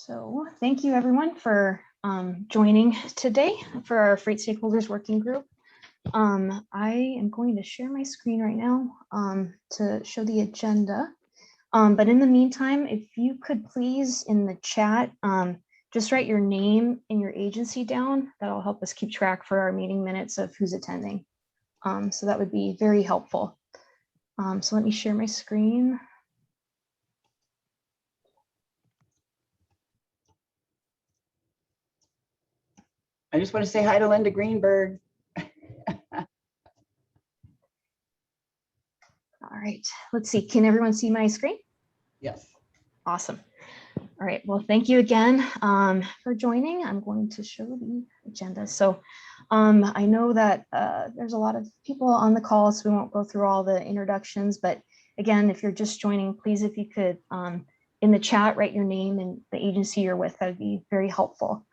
So thank you everyone for joining today for our Freight Stakeholders Working Group. I am going to share my screen right now to show the agenda. But in the meantime, if you could please in the chat, just write your name and your agency down. That'll help us keep track for our meeting minutes of who's attending. So that would be very helpful. So let me share my screen. I just want to say hi to Linda Greenberg. All right, let's see. Can everyone see my screen? Yes. Awesome. All right, well, thank you again for joining. I'm going to show the agenda. So I know that there's a lot of people on the call, so we won't go through all the introductions, but again, if you're just joining, please, if you could, in the chat, write your name and the agency you're with, that'd be very helpful.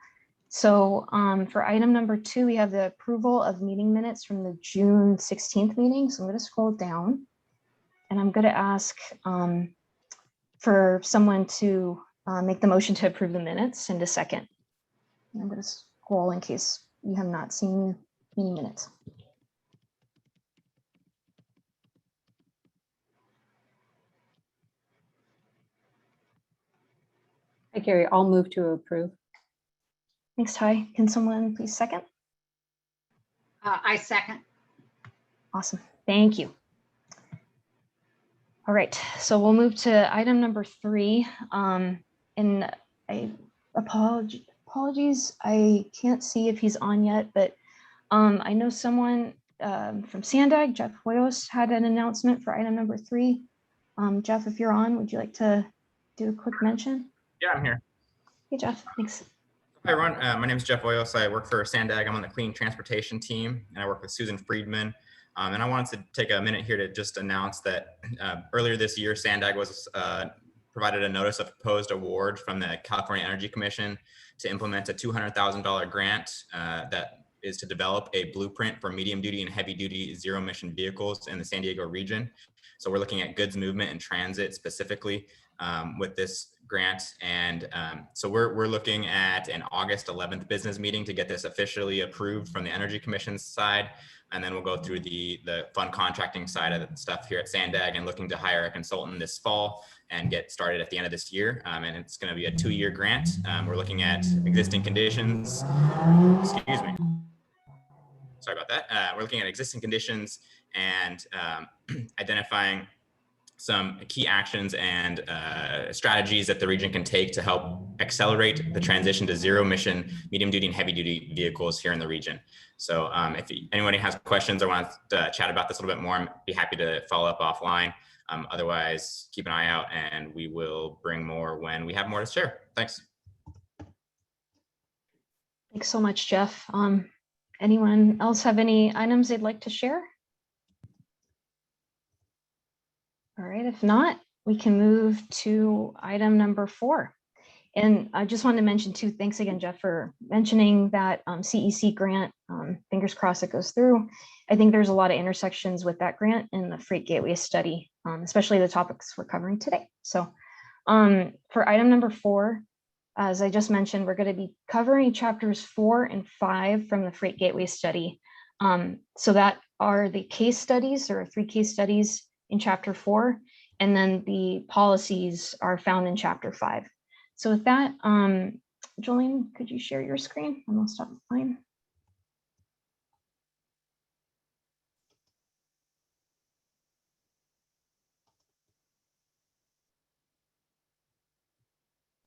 So for item number 2, we have the approval of meeting minutes from the June 16th meeting. So I'm going to scroll down and I'm going to ask for someone to make the motion to approve the minutes and a second. And I'm going to scroll in case you have not seen meeting minutes. Hi, Carrie. I'll move to approve. Thanks, Ty. Can someone please second? I second. Awesome. Thank you. All right, so we'll move to item number 3. And I apologies, I can't see if he's on yet, but I know someone from Sandag, Jeff Hoyos, had an announcement for item number 3. Jeff, if you're on, would you like to do a quick mention? Yeah, I'm here. Hey, Jeff, thanks. Hi, everyone. My name is Jeff Hoyos. I work for Sandag. I'm on the clean transportation team, and I work with Susan Friedman. And I wanted to take a minute here to just announce that earlier this year, Sandag was provided a notice of proposed award from the California Energy Commission to implement a $200,000 grant that is to develop a blueprint for medium duty and heavy duty zero emission vehicles in the San Diego region. So we're looking at goods movement and transit specifically with this grant. And so we're looking at an August 11th business meeting to get this officially approved from the Energy Commission's side. And then we'll go through the fund contracting side of the stuff here at Sandag and looking to hire a consultant this fall and get started at the end of this year. And it's going to be a 2-year grant. We're looking at existing conditions. Excuse me. Sorry about that. We're looking at existing conditions and identifying some key actions and strategies that the region can take to help accelerate the transition to zero emission, medium duty and heavy duty vehicles here in the region. So if anybody has questions or wants to chat about this a little bit more, I'd be happy to follow up offline. Otherwise, keep an eye out and we will bring more when we have more to share. Thanks. Thanks so much, Jeff. Anyone else have any items they'd like to share? All right, if not, we can move to item number 4. And I just wanted to mention too, thanks again, Jeff, for mentioning that CEC grant. Fingers crossed it goes through. I think there's a lot of intersections with that grant and the Freight Gateway study, especially the topics we're covering today. So for item number 4, as I just mentioned, we're going to be covering chapters 4 and 5 from the Freight Gateway study. So that are the case studies. There are 3 case studies in chapter 4, and then the policies are found in chapter 5. So with that, Jolene, could you share your screen? And I'll stop mine.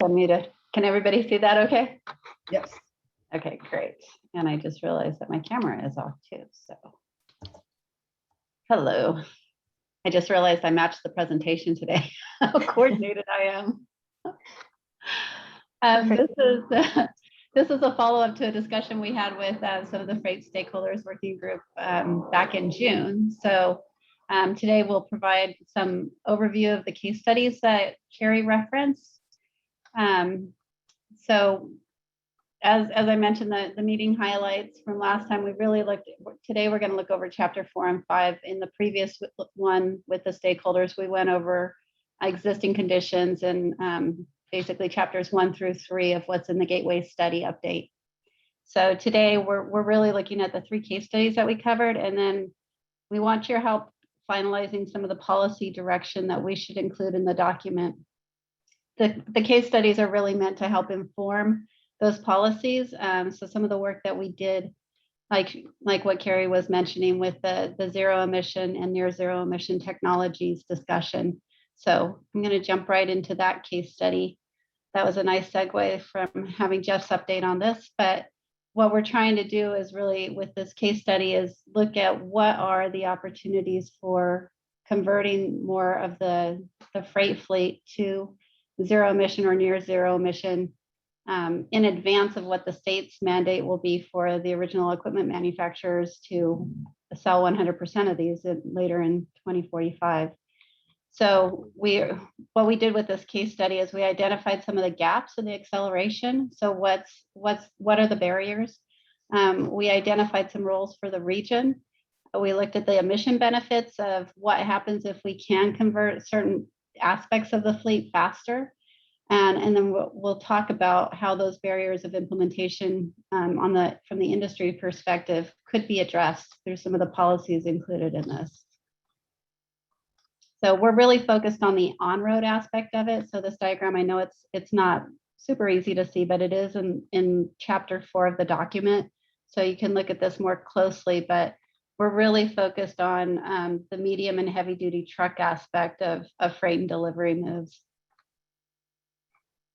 Unmuted. Can everybody see that okay? Yes. Okay, great. And I just realized that my camera is off too, so. Hello. I just realized I matched the presentation today. How coordinated I am. This is a follow-up to a discussion we had with some of the Freight Stakeholders Working Group back in June. So today we'll provide some overview of the case studies that Carrie referenced. So as I mentioned, the meeting highlights from last time, we really looked, today we're going to look over chapter 4 and 5. In the previous one with the stakeholders, we went over existing conditions and basically chapters 1 through 3 of what's in the Gateway Study Update. So today we're really looking at the 3 case studies that we covered, and then we want your help finalizing some of the policy direction that we should include in the document. The case studies are really meant to help inform those policies. So some of the work that we did, like what Carrie was mentioning with the zero emission and near zero emission technologies discussion. So I'm going to jump right into that case study. That was a nice segue from having Jeff's update on this, but what we're trying to do is really with this case study is look at what are the opportunities for converting more of the freight fleet to zero emission or near zero emission in advance of what the state's mandate will be for the original equipment manufacturers to sell 100% of these later in 2045. So what we did with this case study is we identified some of the gaps in the acceleration. So what are the barriers? We identified some roles for the region. We looked at the emission benefits of what happens if we can convert certain aspects of the fleet faster. And then we'll talk about how those barriers of implementation from the industry perspective could be addressed through some of the policies included in this. So we're really focused on the on-road aspect of it. So this diagram, I know it's not super easy to see, but it is in chapter 4 of the document. So you can look at this more closely, but we're really focused on the medium and heavy duty truck aspect of freight and delivery moves.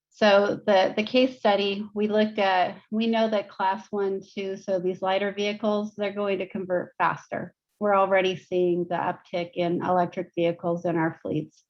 So the case study we looked at, we know that class 1, 2, so these lighter vehicles, they're going to convert faster. We're already seeing the uptick in electric vehicles in our fleets.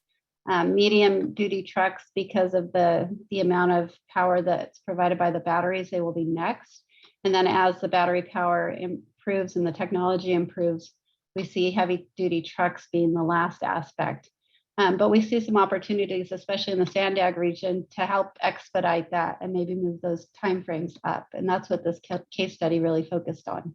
Medium duty trucks, because of the amount of power that's provided by the batteries, they will be next. And then as the battery power improves and the technology improves, we see heavy duty trucks being the last aspect. But we see some opportunities, especially in the Sandag region, to help expedite that and maybe move those timeframes up. And that's what this case study really focused on.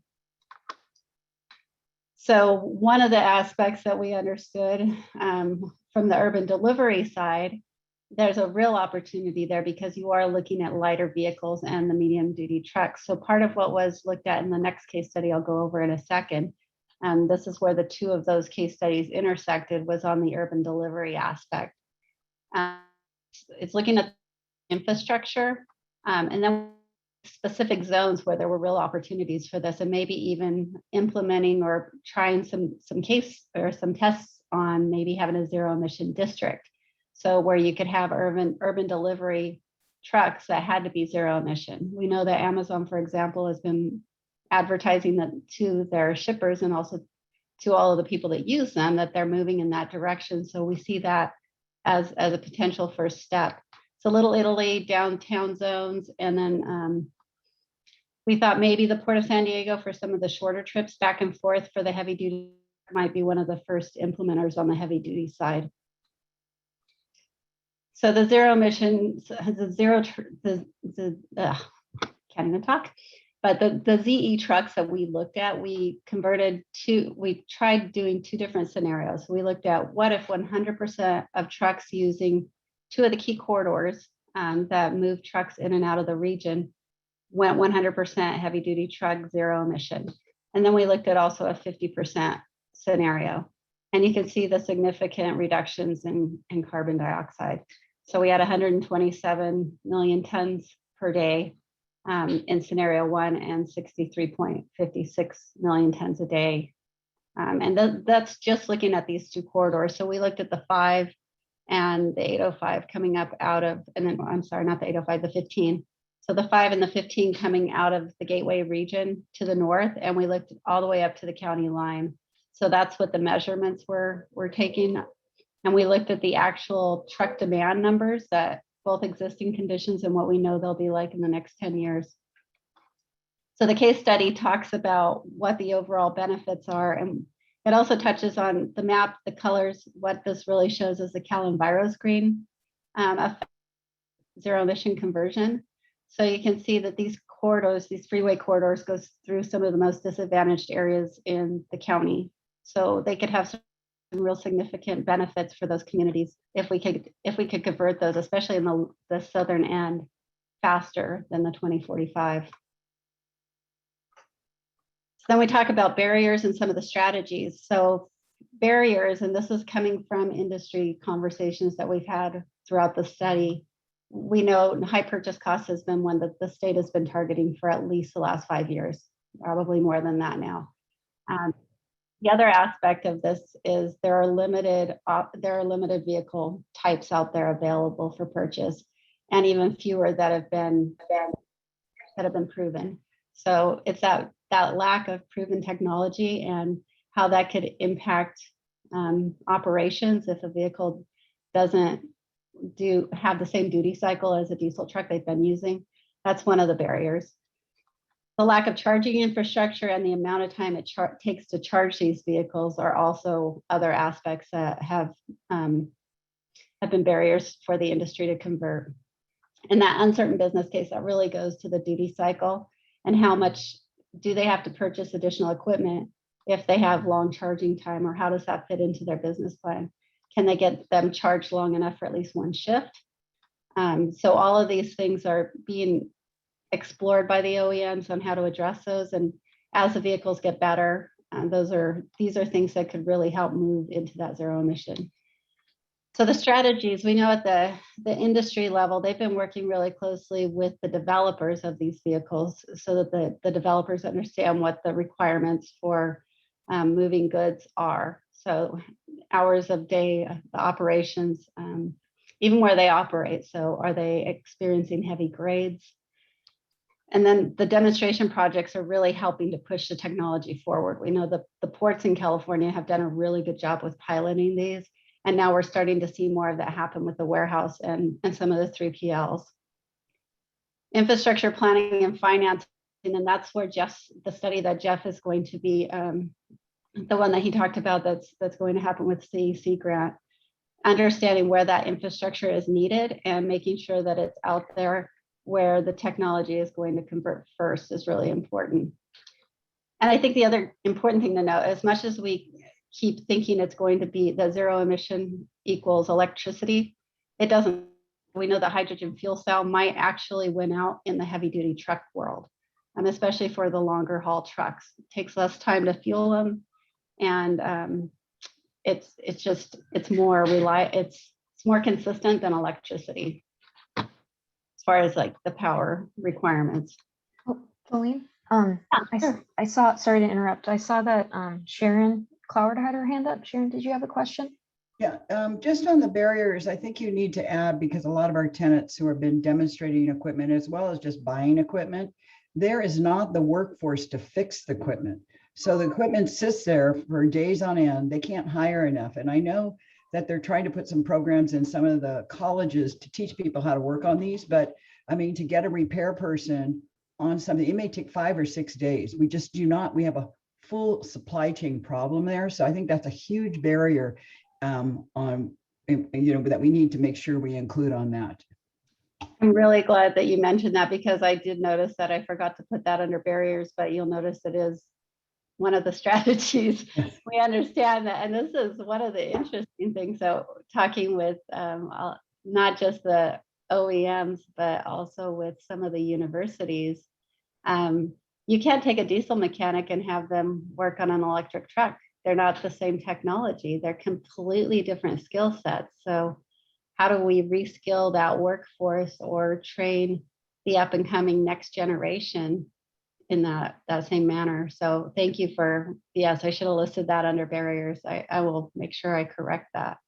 So one of the aspects that we understood from the urban delivery side, there's a real opportunity there because you are looking at lighter vehicles and the medium duty trucks. So part of what was looked at in the next case study I'll go over in a second, and this is where the 2 of those case studies intersected, was on the urban delivery aspect. It's looking at infrastructure and then specific zones where there were real opportunities for this, and maybe even implementing or trying some case or some tests on maybe having a zero emission district. So where you could have urban delivery trucks that had to be zero emission. We know that Amazon, for example, has been advertising that to their shippers and also to all of the people that use them that they're moving in that direction. So we see that as a potential first step. So Little Italy, downtown zones, and then we thought maybe the Port of San Diego for some of the shorter trips back and forth for the heavy duty might be one of the first implementers on the heavy duty side. So the zero emissions, can't even talk. But the ZE trucks that we looked at, we tried doing 2 different scenarios. We looked at what if 100% of trucks using 2 of the key corridors that move trucks in and out of the region went 100% heavy duty truck zero emission. And then we looked at also a 50% scenario. And you can see the significant reductions in carbon dioxide. So we had 127 million tons per day in scenario 1 and 63.56 million tons a day. And that's just looking at these 2 corridors. So we looked at the 5 and the 805 coming up out of, and then I'm sorry, not the 805, the 15. So the 5 and the 15 coming out of the Gateway region to the north, and we looked all the way up to the county line. So that's what the measurements were taking. And we looked at the actual truck demand numbers, that both existing conditions and what we know they'll be like in the next 10 years. So the case study talks about what the overall benefits are, and it also touches on the map, the colors. What this really shows is the Cal Enviro screen of zero emission conversion. So you can see that these corridors, these freeway corridors, goes through some of the most disadvantaged areas in the county. So they could have some real significant benefits for those communities if we could convert those, especially in the southern end, faster than the 2045. Then we talk about barriers and some of the strategies. So barriers, and this is coming from industry conversations that we've had throughout the study. We know high purchase costs has been one that the state has been targeting for at least the last 5 years, probably more than that now. The other aspect of this is there are limited vehicle types out there available for purchase, and even fewer that have been proven. So it's that lack of proven technology and how that could impact operations if a vehicle doesn't have the same duty cycle as a diesel truck they've been using. That's one of the barriers. The lack of charging infrastructure and the amount of time it takes to charge these vehicles are also other aspects that have been barriers for the industry to convert. And that uncertain business case, that really goes to the duty cycle and how much do they have to purchase additional equipment if they have long charging time, or how does that fit into their business plan? Can they get them charged long enough for at least one shift? So all of these things are being explored by the OEMs on how to address those. And as the vehicles get better, these are things that could really help move into that zero emission. So the strategies, we know at the industry level, they've been working really closely with the developers of these vehicles so that the developers understand what the requirements for moving goods are. So hours of day, the operations, even where they operate. So are they experiencing heavy grades? And then the demonstration projects are really helping to push the technology forward. We know the ports in California have done a really good job with piloting these. And now we're starting to see more of that happen with the warehouse and some of the 3PLs. Infrastructure planning and financing, and that's where the study that Jeff is going to be, the one that he talked about that's going to happen with CEC grant, understanding where that infrastructure is needed and making sure that it's out there where the technology is going to convert first is really important. And I think the other important thing to note, as much as we keep thinking it's going to be the zero emission equals electricity, it doesn't. We know the hydrogen fuel cell might actually win out in the heavy duty truck world, especially for the longer haul trucks. It takes less time to fuel them, and it's more consistent than electricity as far as like the power requirements. Oh, Colleen, I saw, sorry to interrupt. I saw that Sharon Cloward had her hand up. Sharon, did you have a question? Yeah, just on the barriers, I think you need to add, because a lot of our tenants who have been demonstrating equipment as well as just buying equipment, there is not the workforce to fix the equipment. So the equipment sits there for days on end. They can't hire enough. And I know that they're trying to put some programs in some of the colleges to teach people how to work on these. But I mean, to get a repair person on something, it may take 5 or 6 days. We just do not, we have a full supply chain problem there. So I think that's a huge barrier that we need to make sure we include on that. I'm really glad that you mentioned that, because I did notice that I forgot to put that under barriers, but you'll notice it is one of the strategies. We understand that. And this is one of the interesting things. So talking with not just the OEMs, but also with some of the universities, you can't take a diesel mechanic and have them work on an electric truck. They're not the same technology. They're completely different skill sets. So how do we reskill that workforce or train the up and coming next generation in that same manner? So thank you for, yes, I should have listed that under barriers. I will make sure I correct that.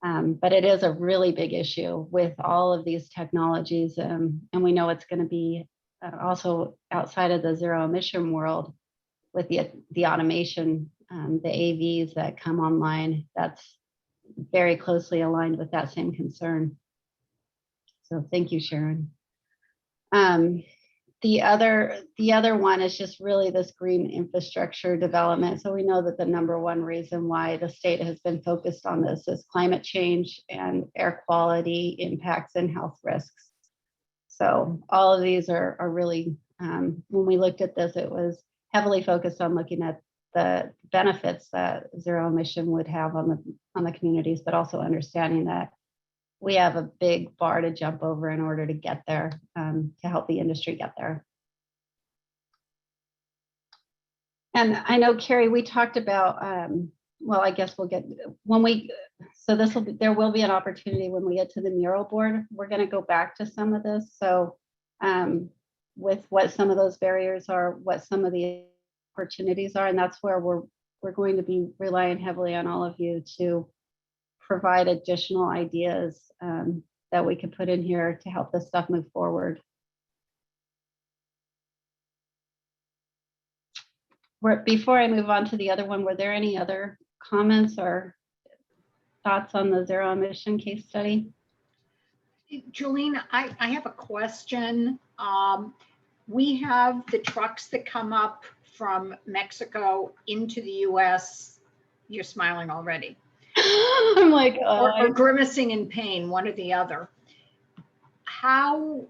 But it is a really big issue with all of these technologies. And we know it's going to be also outside of the zero emission world with the automation, the AVs that come online. That's very closely aligned with that same concern. So thank you, Sharon. The other one is just really this green infrastructure development. So we know that the #1 reason why the state has been focused on this is climate change and air quality impacts and health risks. So all of these are really, when we looked at this, it was heavily focused on looking at the benefits that zero emission would have on the communities, but also understanding that we have a big bar to jump over in order to get there, to help the industry get there. And I know, Carrie, we talked about, well, I guess we'll get, when we, so this will be, there will be an opportunity when we get to the mural board. We're going to go back to some of this. So with what some of those barriers are, what some of the opportunities are, and that's where we're going to be relying heavily on all of you to provide additional ideas that we could put in here to help this stuff move forward. Before I move on to the other one, were there any other comments or thoughts on the zero emission case study? Julene, I have a question. We have the trucks that come up from Mexico into the US. You're smiling already. I'm like, Or grimacing in pain, one or the other. How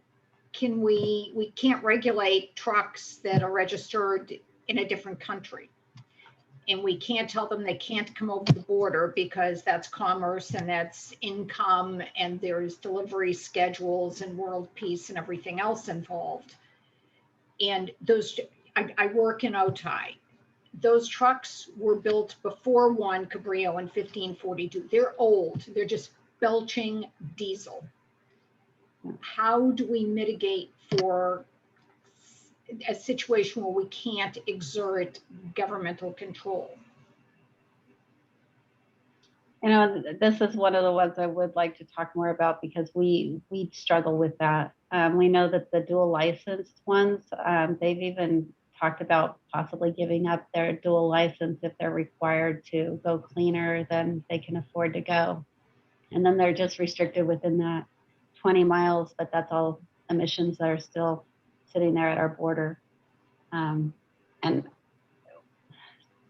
can we can't regulate trucks that are registered in a different country. And we can't tell them they can't come over the border because that's commerce and that's income and there's delivery schedules and world peace and everything else involved. And those, I work in Otay. Those trucks were built before Juan Cabrillo in 1542. They're old, they're just belching diesel. How do we mitigate for a situation where we can't exert governmental control? You know, this is one of the ones I would like to talk more about because we struggle with that. We know that the dual licensed ones, they've even talked about possibly giving up their dual license if they're required to go cleaner than they can afford to go. And then they're just restricted within that 20 miles, but that's all emissions that are still sitting there at our border. And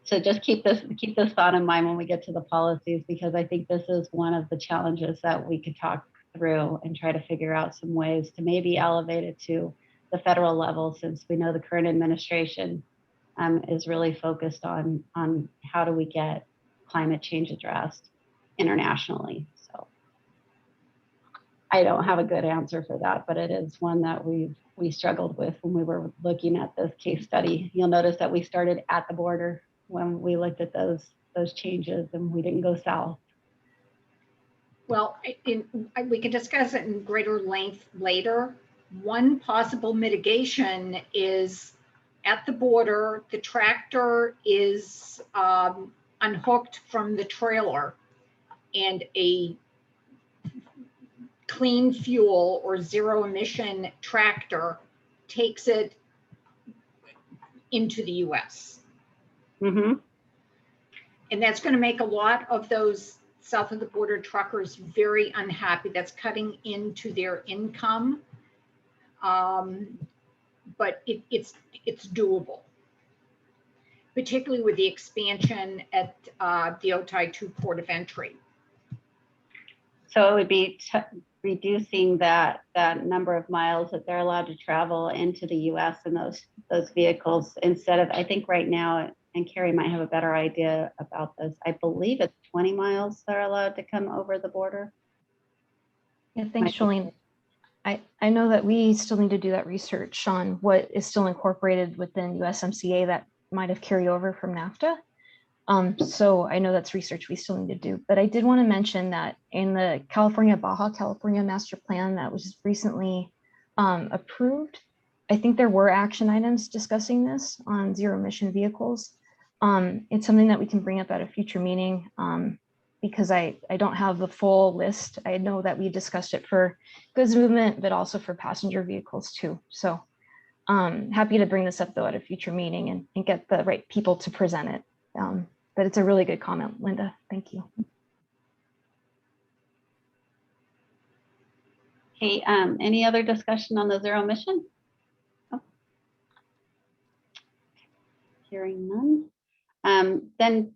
so just keep this thought in mind when we get to the policies, because I think this is one of the challenges that we could talk through and try to figure out some ways to maybe elevate it to the federal level, since we know the current administration is really focused on how do we get climate change addressed internationally. So I don't have a good answer for that, but it is one that we struggled with when we were looking at this case study. You'll notice that we started at the border when we looked at those changes, and we didn't go south. Well, we can discuss it in greater length later. One possible mitigation is at the border, the tractor is unhooked from the trailer, and a clean fuel or zero emission tractor takes it into the US. Mm-hmm. And that's going to make a lot of those south of the border truckers very unhappy. That's cutting into their income. But it's doable, particularly with the expansion at the Otay 2 port of entry. So it would be reducing that number of miles that they're allowed to travel into the US in those vehicles, instead of, I think right now, and Carrie might have a better idea about this, I believe it's 20 miles they're allowed to come over the border. Yeah, thanks, Jolene. I know that we still need to do that research on what is still incorporated within USMCA that might have carried over from NAFTA. So I know that's research we still need to do, but I did want to mention that in the Baja California Master Plan that was recently approved, I think there were action items discussing this on zero emission vehicles. It's something that we can bring up at a future meeting because I don't have the full list. I know that we discussed it for goods movement, but also for passenger vehicles too. So happy to bring this up though at a future meeting and get the right people to present it. But it's a really good comment, Linda. Thank you. Okay, any other discussion on the zero emission? Oh. Hearing none. Then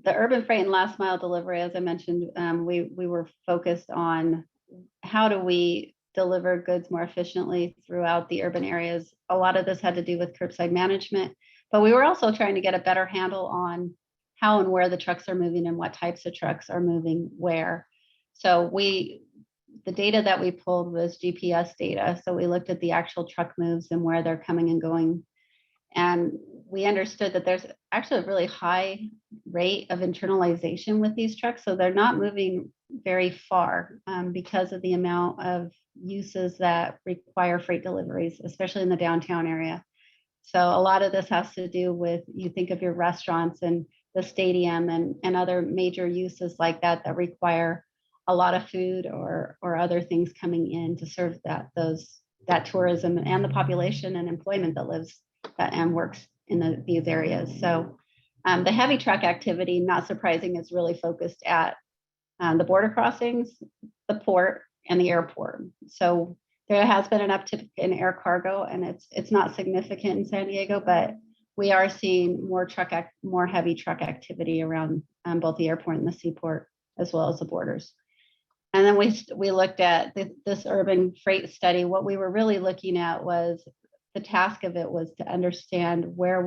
the urban freight and last mile delivery, as I mentioned, we were focused on how do we deliver goods more efficiently throughout the urban areas. A lot of this had to do with curbside management, But we were also trying to get a better handle on how and where the trucks are moving and what types of trucks are moving where. So the data that we pulled was GPS data. So we looked at the actual truck moves and where they're coming and going. And we understood that there's actually a really high rate of internalization with these trucks. So they're not moving very far because of the amount of uses that require freight deliveries, especially in the downtown area. So a lot of this has to do with, you think of your restaurants and the stadium and other major uses like that that require a lot of food or other things coming in to serve that tourism and the population and employment that lives and works in these areas. So the heavy truck activity, not surprising, is really focused at the border crossings, the port, and the airport. So there has been an uptick in air cargo, and it's not significant in San Diego, but we are seeing more heavy truck activity around both the airport and the seaport, as well as the borders. And then we looked at this urban freight study. What we were really looking at was, the task of it was to understand where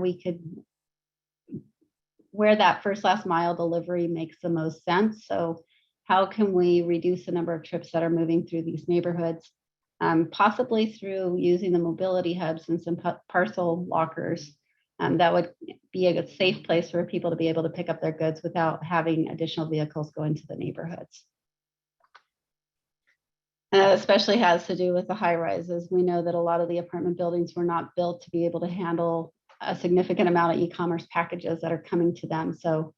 that first last mile delivery makes the most sense. So how can we reduce the number of trips that are moving through these neighborhoods, possibly through using the mobility hubs and some parcel lockers. That would be a safe place for people to be able to pick up their goods without having additional vehicles go into the neighborhoods. And that especially has to do with the high rises. We know that a lot of the apartment buildings were not built to be able to handle a significant amount of e-commerce packages that are coming to them. So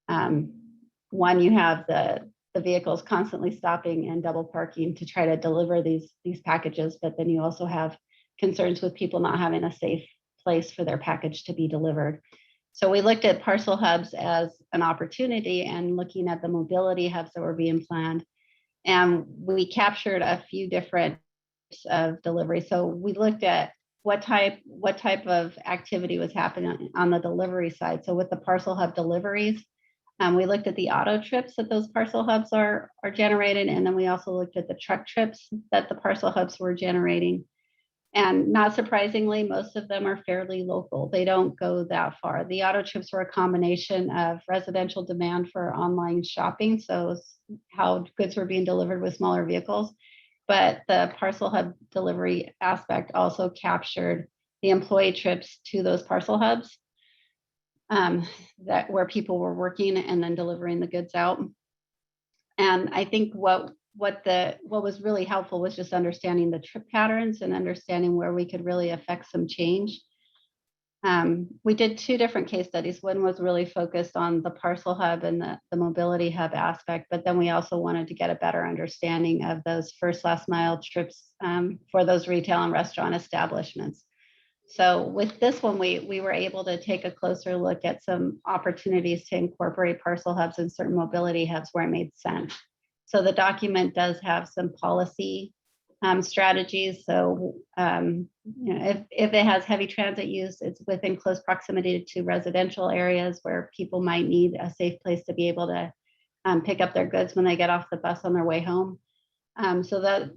one, you have the vehicles constantly stopping and double parking to try to deliver these packages, but then you also have concerns with people not having a safe place for their package to be delivered. So we looked at parcel hubs as an opportunity and looking at the mobility hubs that were being planned. And we captured a few different types of delivery. So we looked at what type of activity was happening on the delivery side. So with the parcel hub deliveries, we looked at the auto trips that those parcel hubs are generating. And then we also looked at the truck trips that the parcel hubs were generating. And not surprisingly, most of them are fairly local. They don't go that far. The auto trips were a combination of residential demand for online shopping, so how goods were being delivered with smaller vehicles. But the parcel hub delivery aspect also captured the employee trips to those parcel hubs, where people were working and then delivering the goods out. And I think what was really helpful was just understanding the trip patterns and understanding where we could really affect some change. We did two different case studies. One was really focused on the parcel hub and the mobility hub aspect, but then we also wanted to get a better understanding of those first last mile trips for those retail and restaurant establishments. So with this one, we were able to take a closer look at some opportunities to incorporate parcel hubs and certain mobility hubs where it made sense. So the document does have some policy strategies. So if it has heavy transit use, it's within close proximity to residential areas where people might need a safe place to be able to pick up their goods when they get off the bus on their way home. So that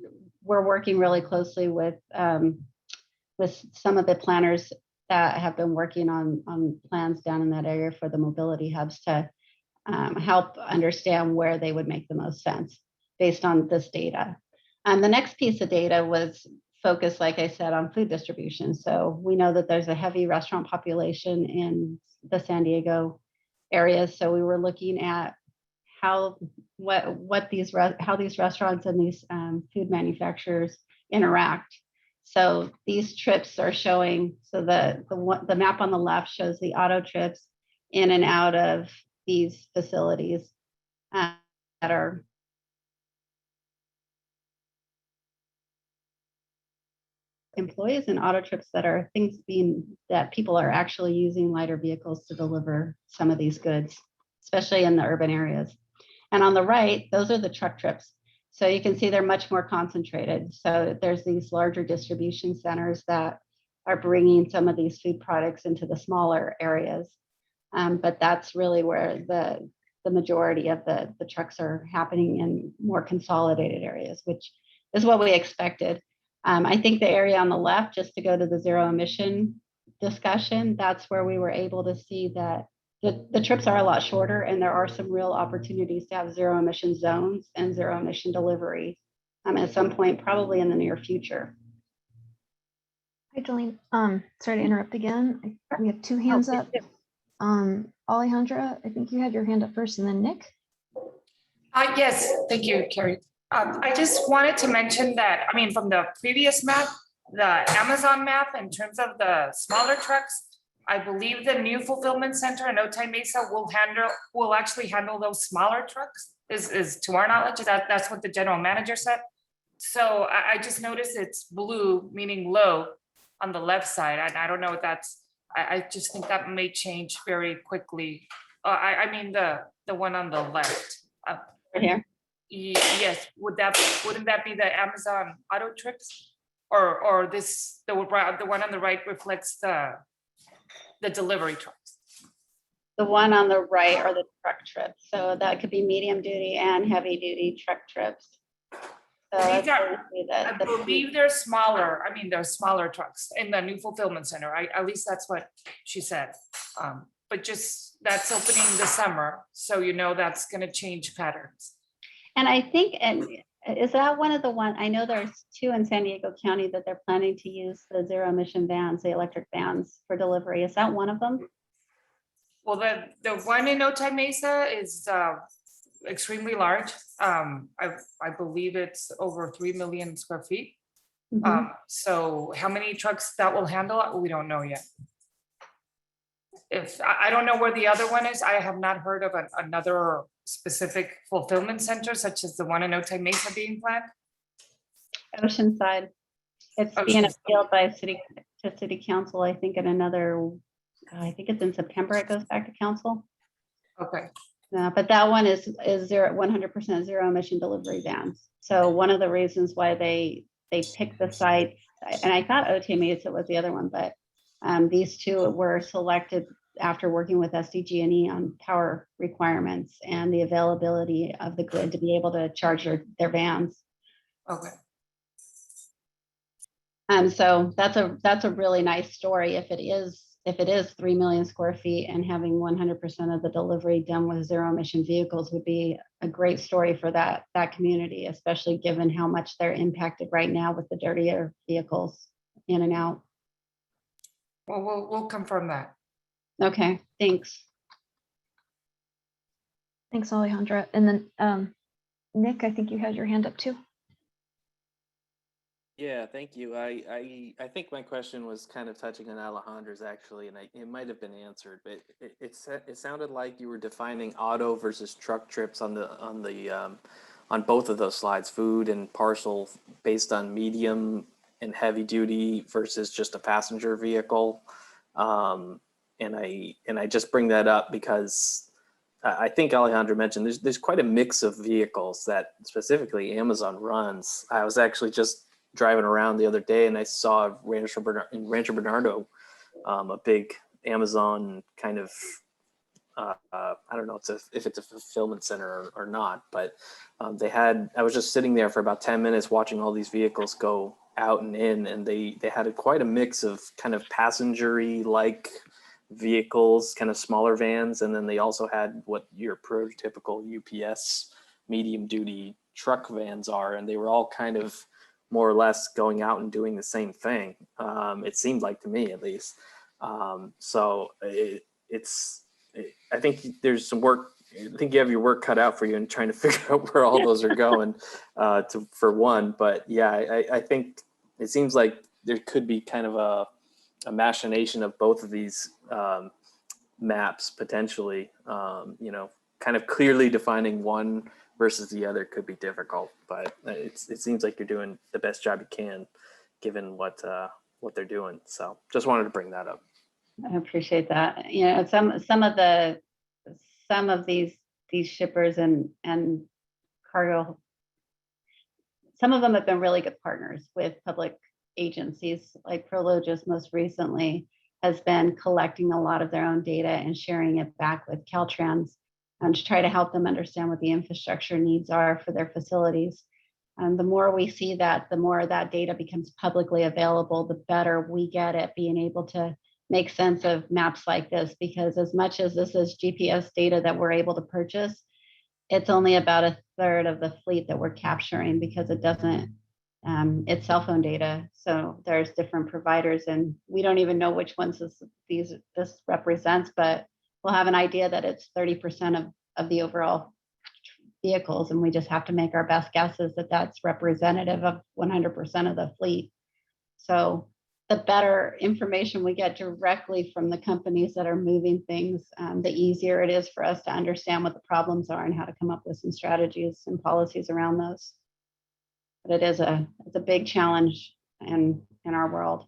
we're working really closely with some of the planners that have been working on plans down in that area for the mobility hubs to help understand where they would make the most sense based on this data. And the next piece of data was focused, like I said, on food distribution. So we know that there's a heavy restaurant population in the San Diego area. So we were looking at how these restaurants and these food manufacturers interact. So these trips are showing, so the map on the left shows the auto trips in and out of these facilities that are employees, and auto trips that are things that people are actually using lighter vehicles to deliver some of these goods, especially in the urban areas. And on the right, those are the truck trips. So you can see they're much more concentrated. So there's these larger distribution centers that are bringing some of these food products into the smaller areas. But that's really where the majority of the trucks are happening in more consolidated areas, which is what we expected. I think the area on the left, just to go to the zero emission discussion, that's where we were able to see that the trips are a lot shorter and there are some real opportunities to have zero emission zones and zero emission delivery at some point, probably in the near future. Hi, Jolene. Sorry to interrupt again. We have two hands up. Alejandra, I think you had your hand up first, and then Nick. Yes, thank you, Carrie. I just wanted to mention that, I mean, from the previous map, the Amazon map, in terms of the smaller trucks, I believe the new fulfillment center in Otay Mesa will actually handle those smaller trucks, is to our knowledge, that's what the general manager said. So I just noticed it's blue, meaning low, on the left side, and I don't know if that's, I just think that may change very quickly. I mean, the one on the left. Right here. Yes, wouldn't that be the Amazon auto trips? Or this, the one on the right reflects the delivery trucks? The one on the right are the truck trips. So that could be medium duty and heavy duty truck trips. So These are, I I believe they're smaller. I mean, they're smaller trucks in the new fulfillment center. At least that's what she said. But just that's opening this summer. So you know that's gonna change patterns. And I think, and is that one of the one, I know there's two in San Diego County that they're planning to use the zero emission vans, the electric vans for delivery. Is that one of them? Well, the one in Otay Mesa is extremely large. I believe it's over 3 million square feet. Mhm. So how many trucks that will handle, we don't know yet. If I don't know where the other one is, I have not heard of another specific fulfillment center such as the one in Otay Mesa being planned. Oceanside. It's being Oceanside. appealed by city council, I think in another, I think it's in September, it goes back to council. Okay. But that one is 100% zero emission delivery vans. So one of the reasons why they picked the site, and I thought Otay Mesa was the other one, but these two were selected after working with SDG&E on power requirements and the availability of the grid to be able to charge their vans. Okay. So that's a really nice story. If it is 3 million square feet and having 100% of the delivery done with zero emission vehicles would be a great story for that community, especially given how much they're impacted right now with the dirtier vehicles in and out. Well, we'll confirm that. Okay, thanks. Thanks, Alejandra. And then Nick, I think you had your hand up too. Yeah, thank you. I think my question was kind of touching on Alejandra's actually, and it might have been answered, but it sounded like you were defining auto versus truck trips on both of those slides, food and parcel, based on medium and heavy duty versus just a passenger vehicle. And I just bring that up because I think Alejandra mentioned there's quite a mix of vehicles that specifically Amazon runs. I was actually just driving around the other day and I saw in Rancho Bernardo, a big Amazon kind of, I don't know if it's a fulfillment center or not, but I was just sitting there for about 10 minutes watching all these vehicles go out and in, and they had quite a mix of kind of passenger-y like vehicles, kind of smaller vans, and then they also had what your prototypical UPS medium duty truck vans are, and they were all kind of more or less going out and doing the same thing. It seemed like to me, at least. So I think there's some work. I think you have your work cut out for you in trying to figure out where all those are going for one. But yeah, I think it seems like there could be kind of a machination of both of these maps potentially. Kind of clearly defining one versus the other could be difficult, but it seems like you're doing the best job you can given what they're doing. So just wanted to bring that up. I appreciate that. Some of these shippers and cargo, some of them have been really good partners with public agencies, like Prologis most recently has been collecting a lot of their own data and sharing it back with Caltrans to try to help them understand what the infrastructure needs are for their facilities. The more we see that, the more that data becomes publicly available, the better we get at being able to make sense of maps like this, because as much as this is GPS data that we're able to purchase, it's only about a third of the fleet that we're capturing, because it doesn't, it's cell phone data. So there's different providers, and we don't even know which ones this represents, but we'll have an idea that it's 30% of the overall vehicles. And we just have to make our best guesses that that's representative of 100% of the fleet. So the better information we get directly from the companies that are moving things, the easier it is for us to understand what the problems are and how to come up with some strategies and policies around those. But it's a big challenge in our world.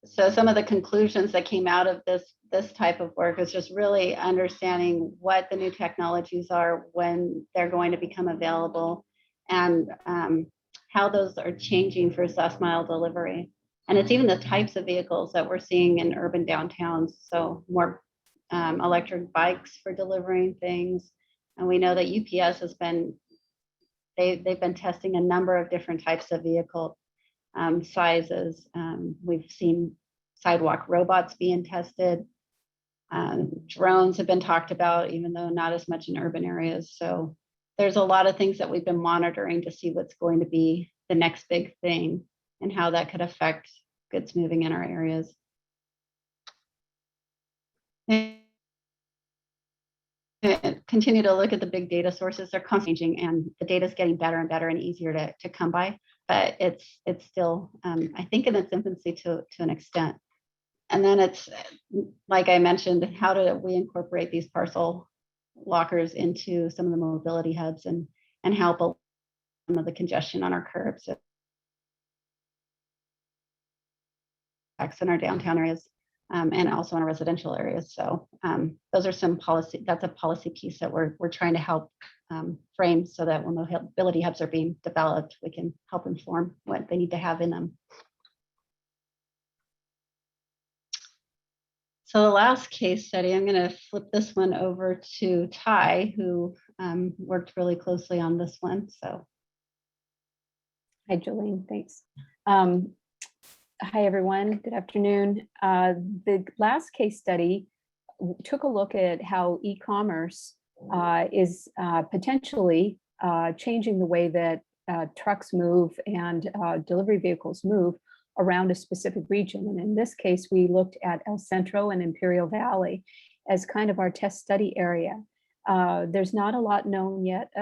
So some of the conclusions that came out of this type of work is just really understanding what the new technologies are, when they're going to become available, and how those are changing for last mile delivery. And it's even the types of vehicles that we're seeing in urban downtowns. So more electric bikes for delivering things. And we know that UPS has been, they've been testing a number of different types of vehicle sizes. We've seen sidewalk robots being tested. Drones have been talked about, even though not as much in urban areas. So there's a lot of things that we've been monitoring to see what's going to be the next big thing and how that could affect goods moving in our areas. Continue to look at the big data sources. They're constantly changing, and the data is getting better and better and easier to come by. But it's still, I think, in its infancy to an extent. And then it's, like I mentioned, how do we incorporate these parcel lockers into some of the mobility hubs and help some of the congestion on our curbs in our downtown areas, and also in our residential areas. So those are some policy, that's a policy piece that we're trying to help frame, so that when the mobility hubs are being developed, we can help inform what they need to have in them. So the last case study, I'm going to flip this one over to Ty, who worked really closely on this one. So, hi, Jolene. Thanks. Hi, everyone. Good afternoon. The last case study took a look at how e-commerce is potentially changing the way that trucks move and delivery vehicles move around a specific region. And in this case, we looked at El Centro and Imperial Valley as kind of our test study area. There's not a lot known yet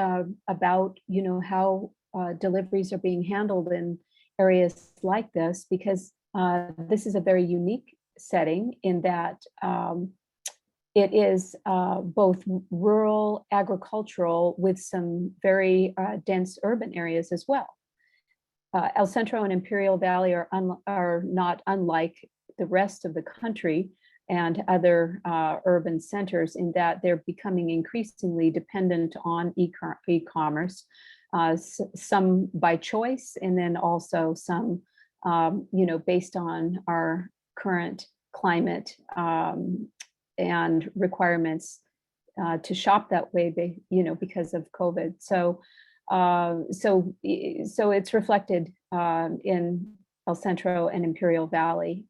about, how deliveries are being handled in areas like this, because this is a very unique setting in that it is both rural, agricultural, with some very dense urban areas as well. El Centro and Imperial Valley are not unlike the rest of the country and other urban centers, in that they're becoming increasingly dependent on e-commerce, some by choice, and then also some, based on our current climate and requirements to shop that way, because of COVID. So it's reflected in El Centro and Imperial Valley,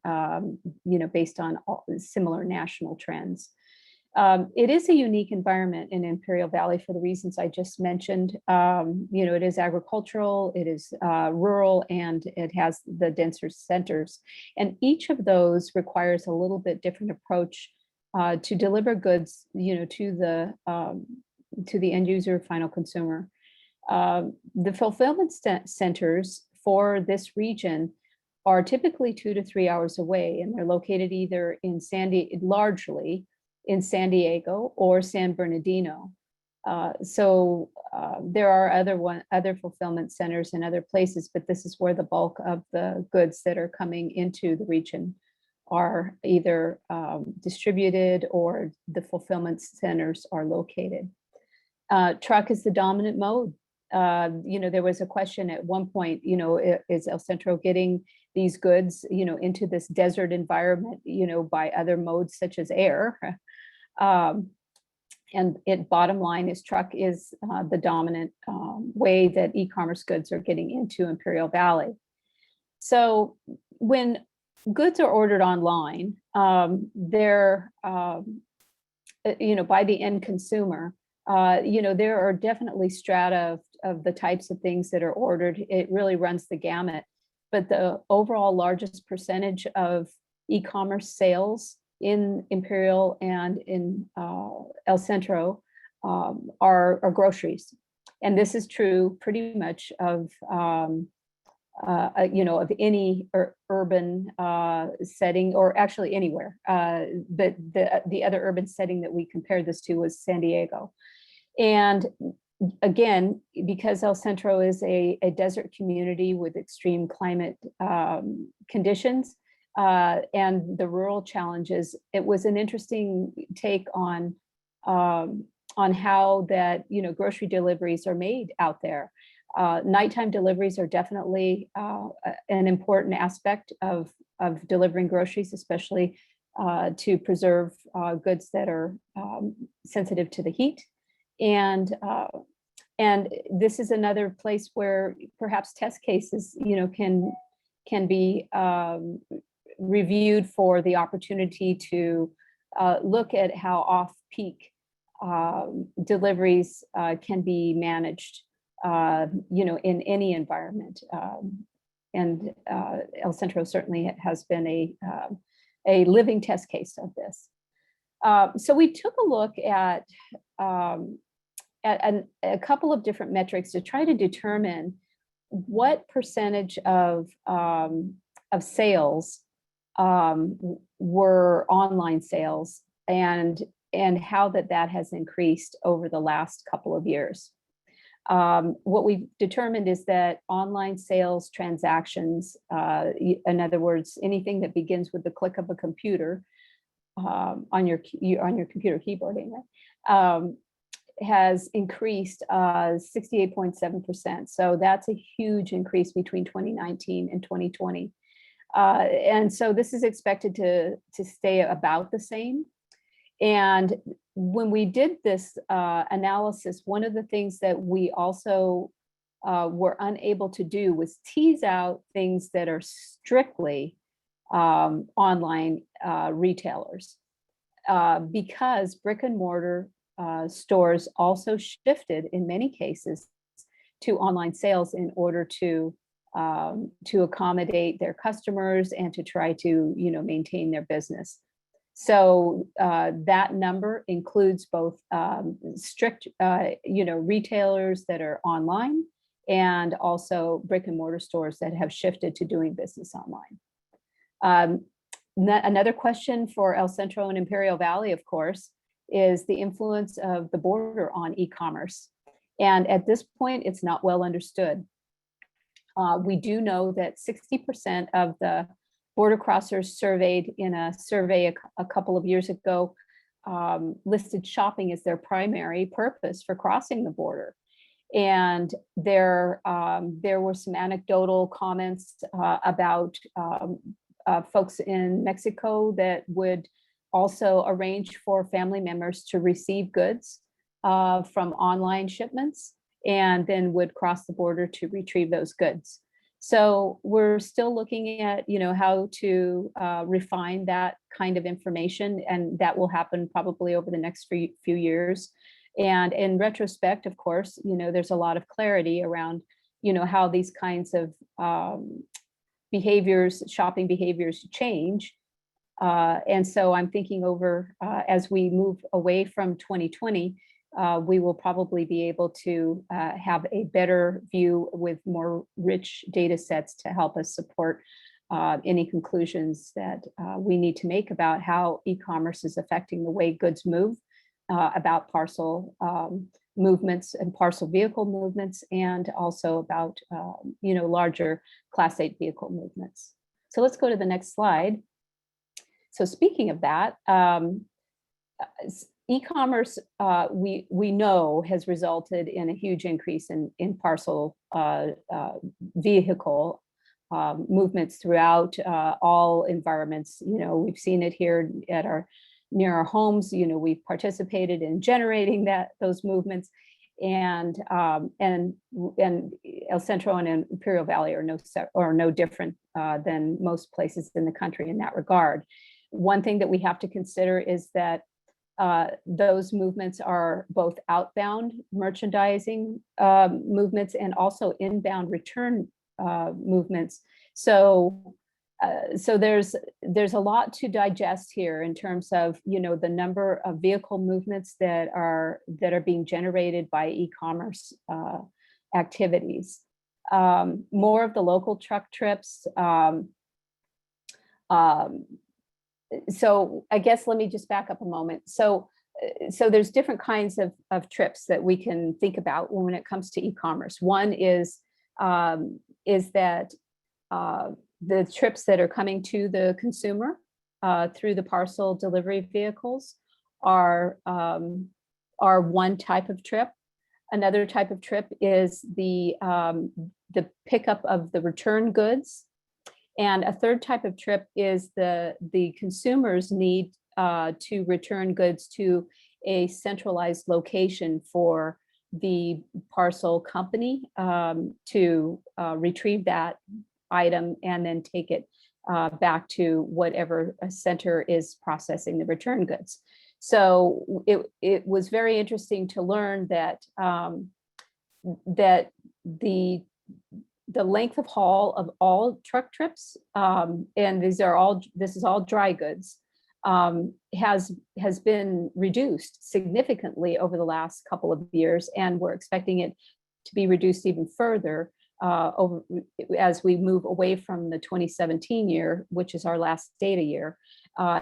based on similar national trends. It is a unique environment in Imperial Valley for the reasons I just mentioned. It is agricultural, it is rural, and it has the denser centers. And each of those requires a little bit different approach to deliver goods, to the end user, final consumer. The fulfillment centers for this region are typically 2 to 3 hours away, and they're located either largely in San Diego or San Bernardino. There are other fulfillment centers in other places, but this is where the bulk of the goods that are coming into the region are either distributed, or the fulfillment centers are located. Truck is the dominant mode. There was a question at one point, is El Centro getting these goods, into this desert environment, by other modes such as air? And bottom line is truck is the dominant way that e-commerce goods are getting into Imperial Valley. So when goods are ordered online, they're, by the end consumer, there are definitely strata of the types of things that are ordered. It really runs the gamut. But the overall largest percentage of e-commerce sales in Imperial and in El Centro are groceries. And this is true pretty much of, of any urban setting, or actually anywhere. But the other urban setting that we compared this to was San Diego. And again, because El Centro is a desert community with extreme climate conditions, and the rural challenges, it was an interesting take on how that grocery deliveries are made out there. Nighttime deliveries are definitely an important aspect of delivering groceries, especially to preserve goods that are sensitive to the heat. And this is another place where perhaps test cases, can be reviewed for the opportunity to look at how off-peak deliveries can be managed, in any environment. And El Centro certainly has been a living test case of this. So we took a look at a couple of different metrics to try to determine what percentage of sales were online sales, and how that has increased over the last couple of years. What we've determined is that online sales transactions, in other words, anything that begins with the click of a computer on your computer keyboard, anyway, has increased 68.7%. So that's a huge increase between 2019 and 2020. And so this is expected to stay about the same. And when we did this analysis, one of the things that we also were unable to do was tease out things that are strictly online retailers, because brick and mortar stores also shifted in many cases to online sales in order to accommodate their customers and to try to maintain their business. So that number includes both strict retailers that are online, and also brick and mortar stores that have shifted to doing business online. Another question for El Centro and Imperial Valley, of course, is the influence of the border on e-commerce. And at this point, it's not well understood. We do know that 60% of the border crossers surveyed in a survey a couple of years ago listed shopping as their primary purpose for crossing the border. And there were some anecdotal comments about folks in Mexico that would also arrange for family members to receive goods from online shipments, and then would cross the border to retrieve those goods. So we're still looking at, how to refine that kind of information, and that will happen probably over the next few years. And in retrospect, of course, there's a lot of clarity around, how these kinds of shopping behaviors change. And so I'm thinking over, as we move away from 2020, we will probably be able to have a better view with more rich data sets to help us support any conclusions that we need to make about how e-commerce is affecting the way goods move, about parcel movements and parcel vehicle movements, and also about larger Class 8 vehicle movements. So let's go to the next slide. So speaking of that, e-commerce, we know, has resulted in a huge increase in parcel vehicle movements throughout all environments. We've seen it here at our near our homes. We've participated in generating those movements, and El Centro and Imperial Valley are no different than most places in the country in that regard. One thing that we have to consider is that those movements are both outbound merchandising movements and also inbound return movements. So there's a lot to digest here in terms of the number of vehicle movements that are being generated by e-commerce activities. More of the local truck trips. So I guess let me just back up a moment. So there's different kinds of trips that we can think about when it comes to e-commerce. One is that the trips that are coming to the consumer through the parcel delivery vehicles are one type of trip. Another type of trip is the pickup of the return goods. And a third type of trip is the consumers need to return goods to a centralized location for the parcel company to retrieve that item and then take it back to whatever center is processing the return goods. So it was very interesting to learn that that the length of haul of all truck trips, and this is all dry goods, has been reduced significantly over the last couple of years, and we're expecting it to be reduced even further as we move away from the 2017 year, which is our last data year,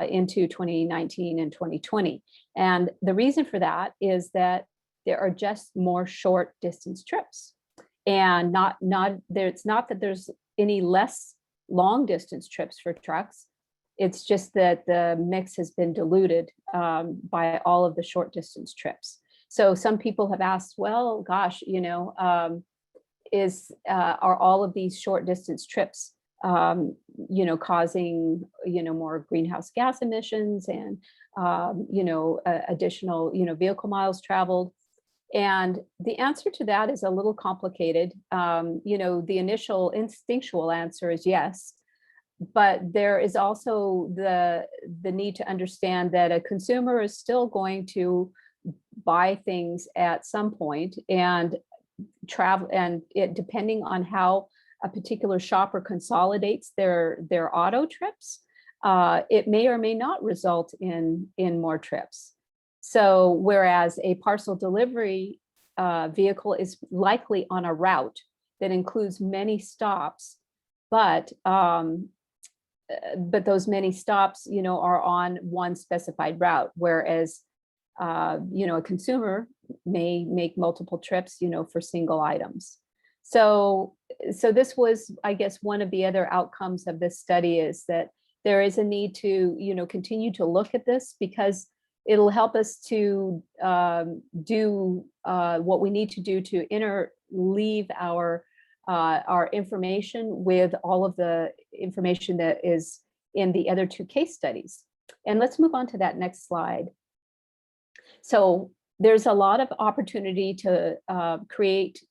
into 2019 and 2020. And the reason for that is that there are just more short distance trips. And it's not that there's any less long distance trips for trucks. It's just that the mix has been diluted by all of the short distance trips. So some people have asked, well, gosh, are all of these short distance trips, causing, more greenhouse gas emissions and, additional, vehicle miles traveled? And the answer to that is a little complicated. The initial instinctual answer is yes, but there is also the need to understand that a consumer is still going to buy things at some point and travel, and it depending on how a particular shopper consolidates their auto trips, it may or may not result in more trips. So whereas a parcel delivery vehicle is likely on a route that includes many stops, but those many stops, are on one specified route, whereas a consumer may make multiple trips, for single items. So this was, I guess, one of the other outcomes of this study is that there is a need to, continue to look at this, because it'll help us to do what we need to do to interleave our information with all of the information that is in the other two case studies. And let's move on to that next slide. So there's a lot of opportunity to create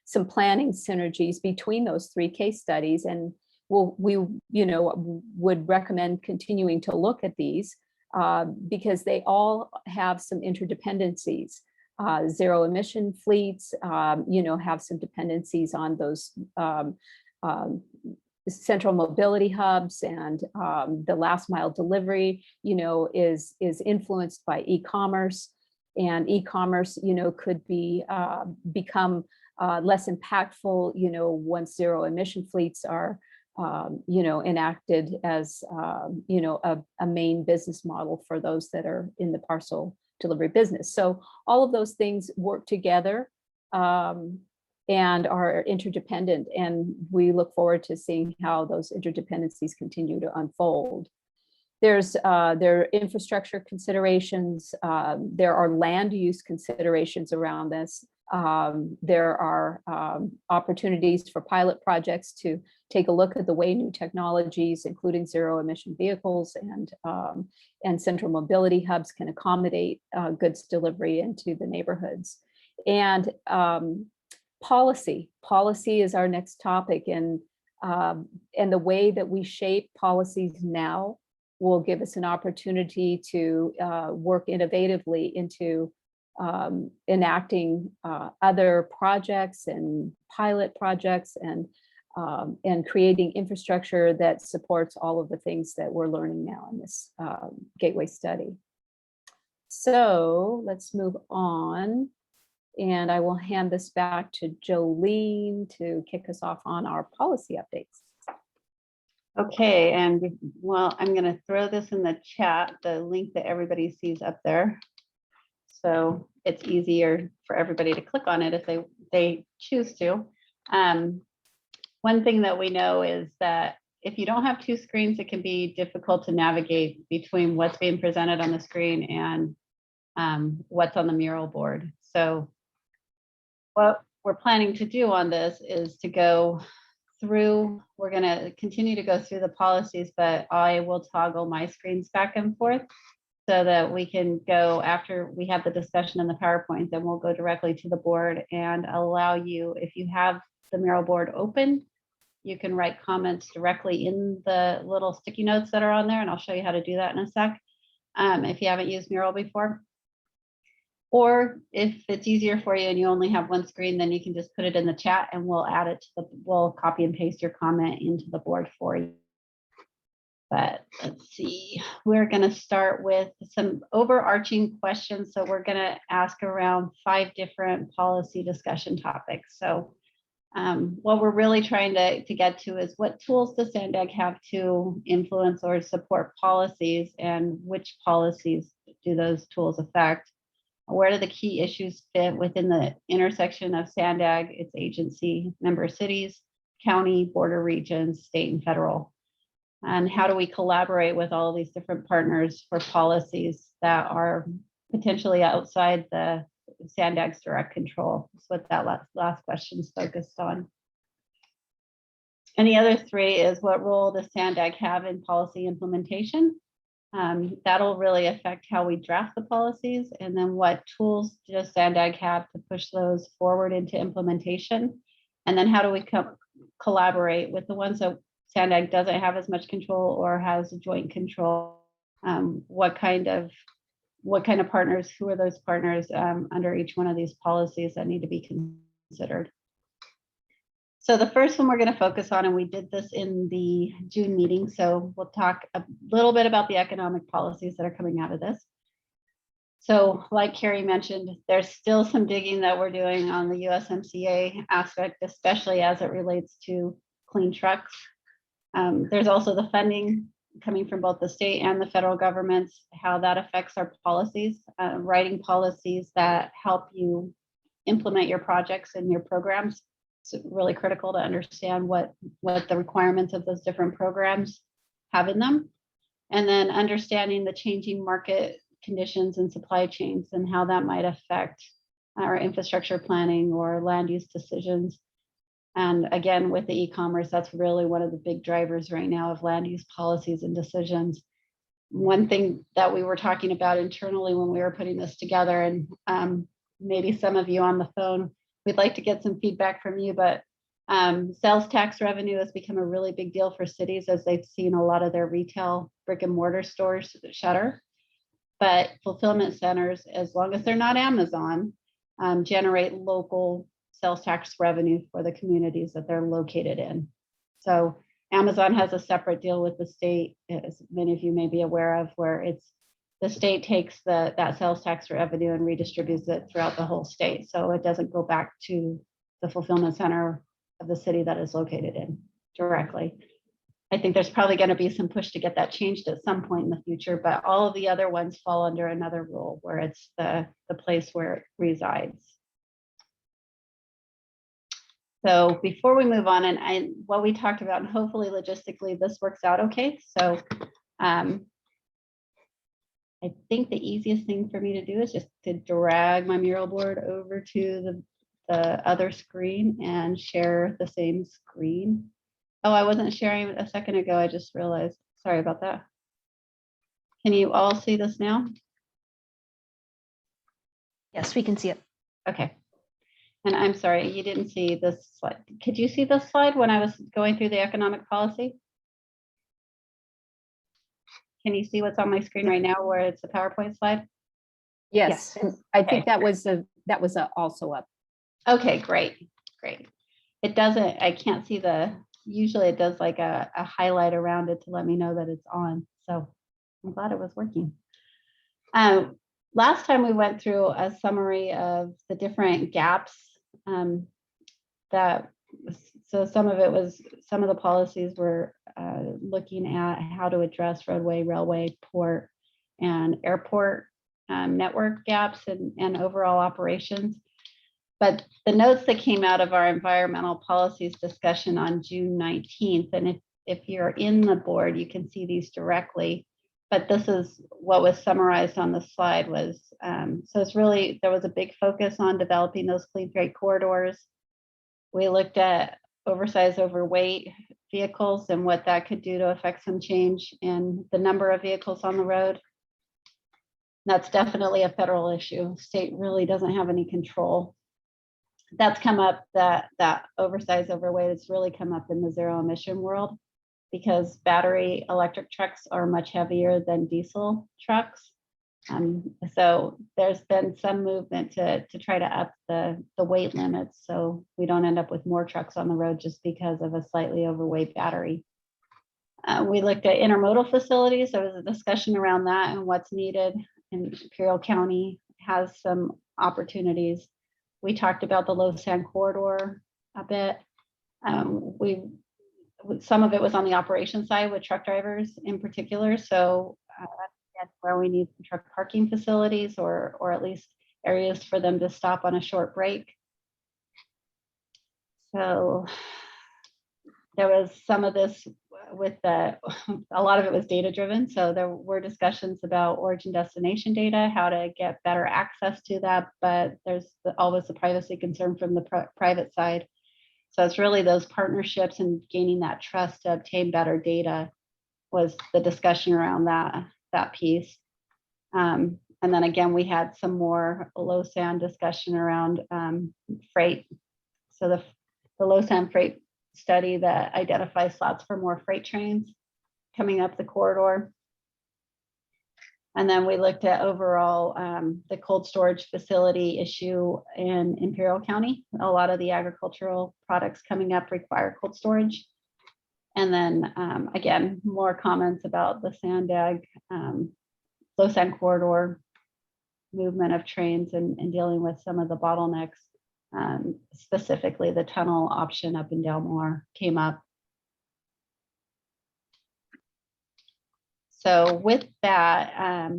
some planning synergies between those three case studies, and we would recommend continuing to look at these. Because they all have some interdependencies. Zero emission fleets, have some dependencies on those central mobility hubs, and the last mile delivery, is influenced by e-commerce, and e-commerce, could become less impactful, once zero emission fleets are enacted as, a main business model for those that are in the parcel delivery business. So all of those things work together and are interdependent. And we look forward to seeing how those interdependencies continue to unfold. There are infrastructure considerations. There are land use considerations around this. There are opportunities for pilot projects to take a look at the way new technologies, including zero emission vehicles and central mobility hubs, can accommodate goods delivery into the neighborhoods. And policy is our next topic, and the way that we shape policies now will give us an opportunity to work innovatively into enacting other projects and pilot projects and creating infrastructure that supports all of the things that we're learning now in this Gateway study. So let's move on. And I will hand this back to Jolene to kick us off on our policy updates. Okay, and well, I'm going to throw this in the chat, the link that everybody sees up there. So it's easier for everybody to click on it if they choose to. One thing that we know is that if you don't have two screens, it can be difficult to navigate between what's being presented on the screen and what's on the mural board. So what we're planning to do on this is to go through, we're going to continue to go through the policies, but I will toggle my screens back and forth so that we can go, after we have the discussion in the PowerPoint, then we'll go directly to the board and allow you, if you have the mural board open, you can write comments directly in the little sticky notes that are on there, and I'll show you how to do that in a sec, if you haven't used Mural before. Or if it's easier for you and you only have one screen, then you can just put it in the chat and we'll add it to we'll copy and paste your comment into the board for you. But let's see, we're going to start with some overarching questions. So we're going to ask around 5 different policy discussion topics. So what we're really trying to get to is, what tools does SANDAG have to influence or support policies, and which policies do those tools affect? Where do the key issues fit within the intersection of SANDAG, its agency, member cities, county, border regions, state, and federal? And how do we collaborate with all of these different partners for policies that are potentially outside the SANDAG's direct control? That's what that last question is focused on. And the other 3 is, what role does SANDAG have in policy implementation? That'll really affect how we draft the policies. And then, what tools does SANDAG have to push those forward into implementation? And then how do we collaborate with the ones that SANDAG doesn't have as much control or has joint control? What kind of partners, who are those partners under each one of these policies that need to be considered? So the first one we're going to focus on, and we did this in the June meeting, so we'll talk a little bit about the economic policies that are coming out of this. So like Carrie mentioned, there's still some digging that we're doing on the USMCA aspect, especially as it relates to clean trucks. There's also the funding coming from both the state and the federal governments, how that affects our policies, writing policies that help you implement your projects and your programs. It's really critical to understand what the requirements of those different programs have in them. And then understanding the changing market conditions and supply chains and how that might affect our infrastructure planning or land use decisions. And again, with the e-commerce, that's really one of the big drivers right now of land use policies and decisions. One thing that we were talking about internally when we were putting this together, and maybe some of you on the phone, we'd like to get some feedback from you, but sales tax revenue has become a really big deal for cities as they've seen a lot of their retail brick and mortar stores shutter. But fulfillment centers, as long as they're not Amazon, generate local sales tax revenue for the communities that they're located in. So Amazon has a separate deal with the state, as many of you may be aware of, where it's the state takes that sales tax revenue and redistributes it throughout the whole state. So it doesn't go back to the fulfillment center of the city that is located in directly. I think there's probably going to be some push to get that changed at some point in the future, but all of the other ones fall under another rule where it's the place where it resides. So before we move on, and what we talked about, and hopefully logistically this works out okay. So I think the easiest thing for me to do is just to drag my mural board over to the other screen and share the same screen. Oh, I wasn't sharing a second ago. I just realized. Sorry about that. Can you all see this now? Yes, we can see it. Okay. And I'm sorry, you didn't see this slide. Could you see this slide when I was going through the economic policy? Can you see what's on my screen right now where it's a PowerPoint slide? Yes, Yes. and I think Okay. that was also up. Okay, great, great. It doesn't, I can't see usually it does like a highlight around it to let me know that it's on. So I'm glad it was working. Last time we went through a summary of the different gaps so some of the policies were looking at how to address roadway, railway, port, and airport network gaps and overall operations. But the notes that came out of our environmental policies discussion on June 19th, and if you're in the board, you can see these directly, but this is what was summarized on the slide was, so it's really, there was a big focus on developing those clean freight corridors. We looked at oversized, overweight vehicles and what that could do to affect some change in the number of vehicles on the road. That's definitely a federal issue. State really doesn't have any control. That's come up, that oversized, overweight, it's really come up in the zero emission world because battery electric trucks are much heavier than diesel trucks. So there's been some movement to try to up the weight limits so we don't end up with more trucks on the road just because of a slightly overweight battery. We looked at intermodal facilities. There was a discussion around that and what's needed. And Imperial County has some opportunities. We talked about the low sand corridor a bit. Some of it was on the operation side with truck drivers in particular. So that's where we need truck parking facilities or at least areas for them to stop on a short break. So there was some of this with a lot of it was data driven. So there were discussions about origin destination data, how to get better access to that, but there's always the privacy concern from the private side. So it's really those partnerships and gaining that trust to obtain better data was the discussion around that piece. And then again, we had some more low sand discussion around freight. So the low sand freight study that identifies slots for more freight trains coming up the corridor. And then we looked at overall the cold storage facility issue in Imperial County. A lot of the agricultural products coming up require cold storage. And then again, more comments about the Sandag low sand corridor movement of trains and dealing with some of the bottlenecks. Specifically, the tunnel option up in Delmore came up. So with that,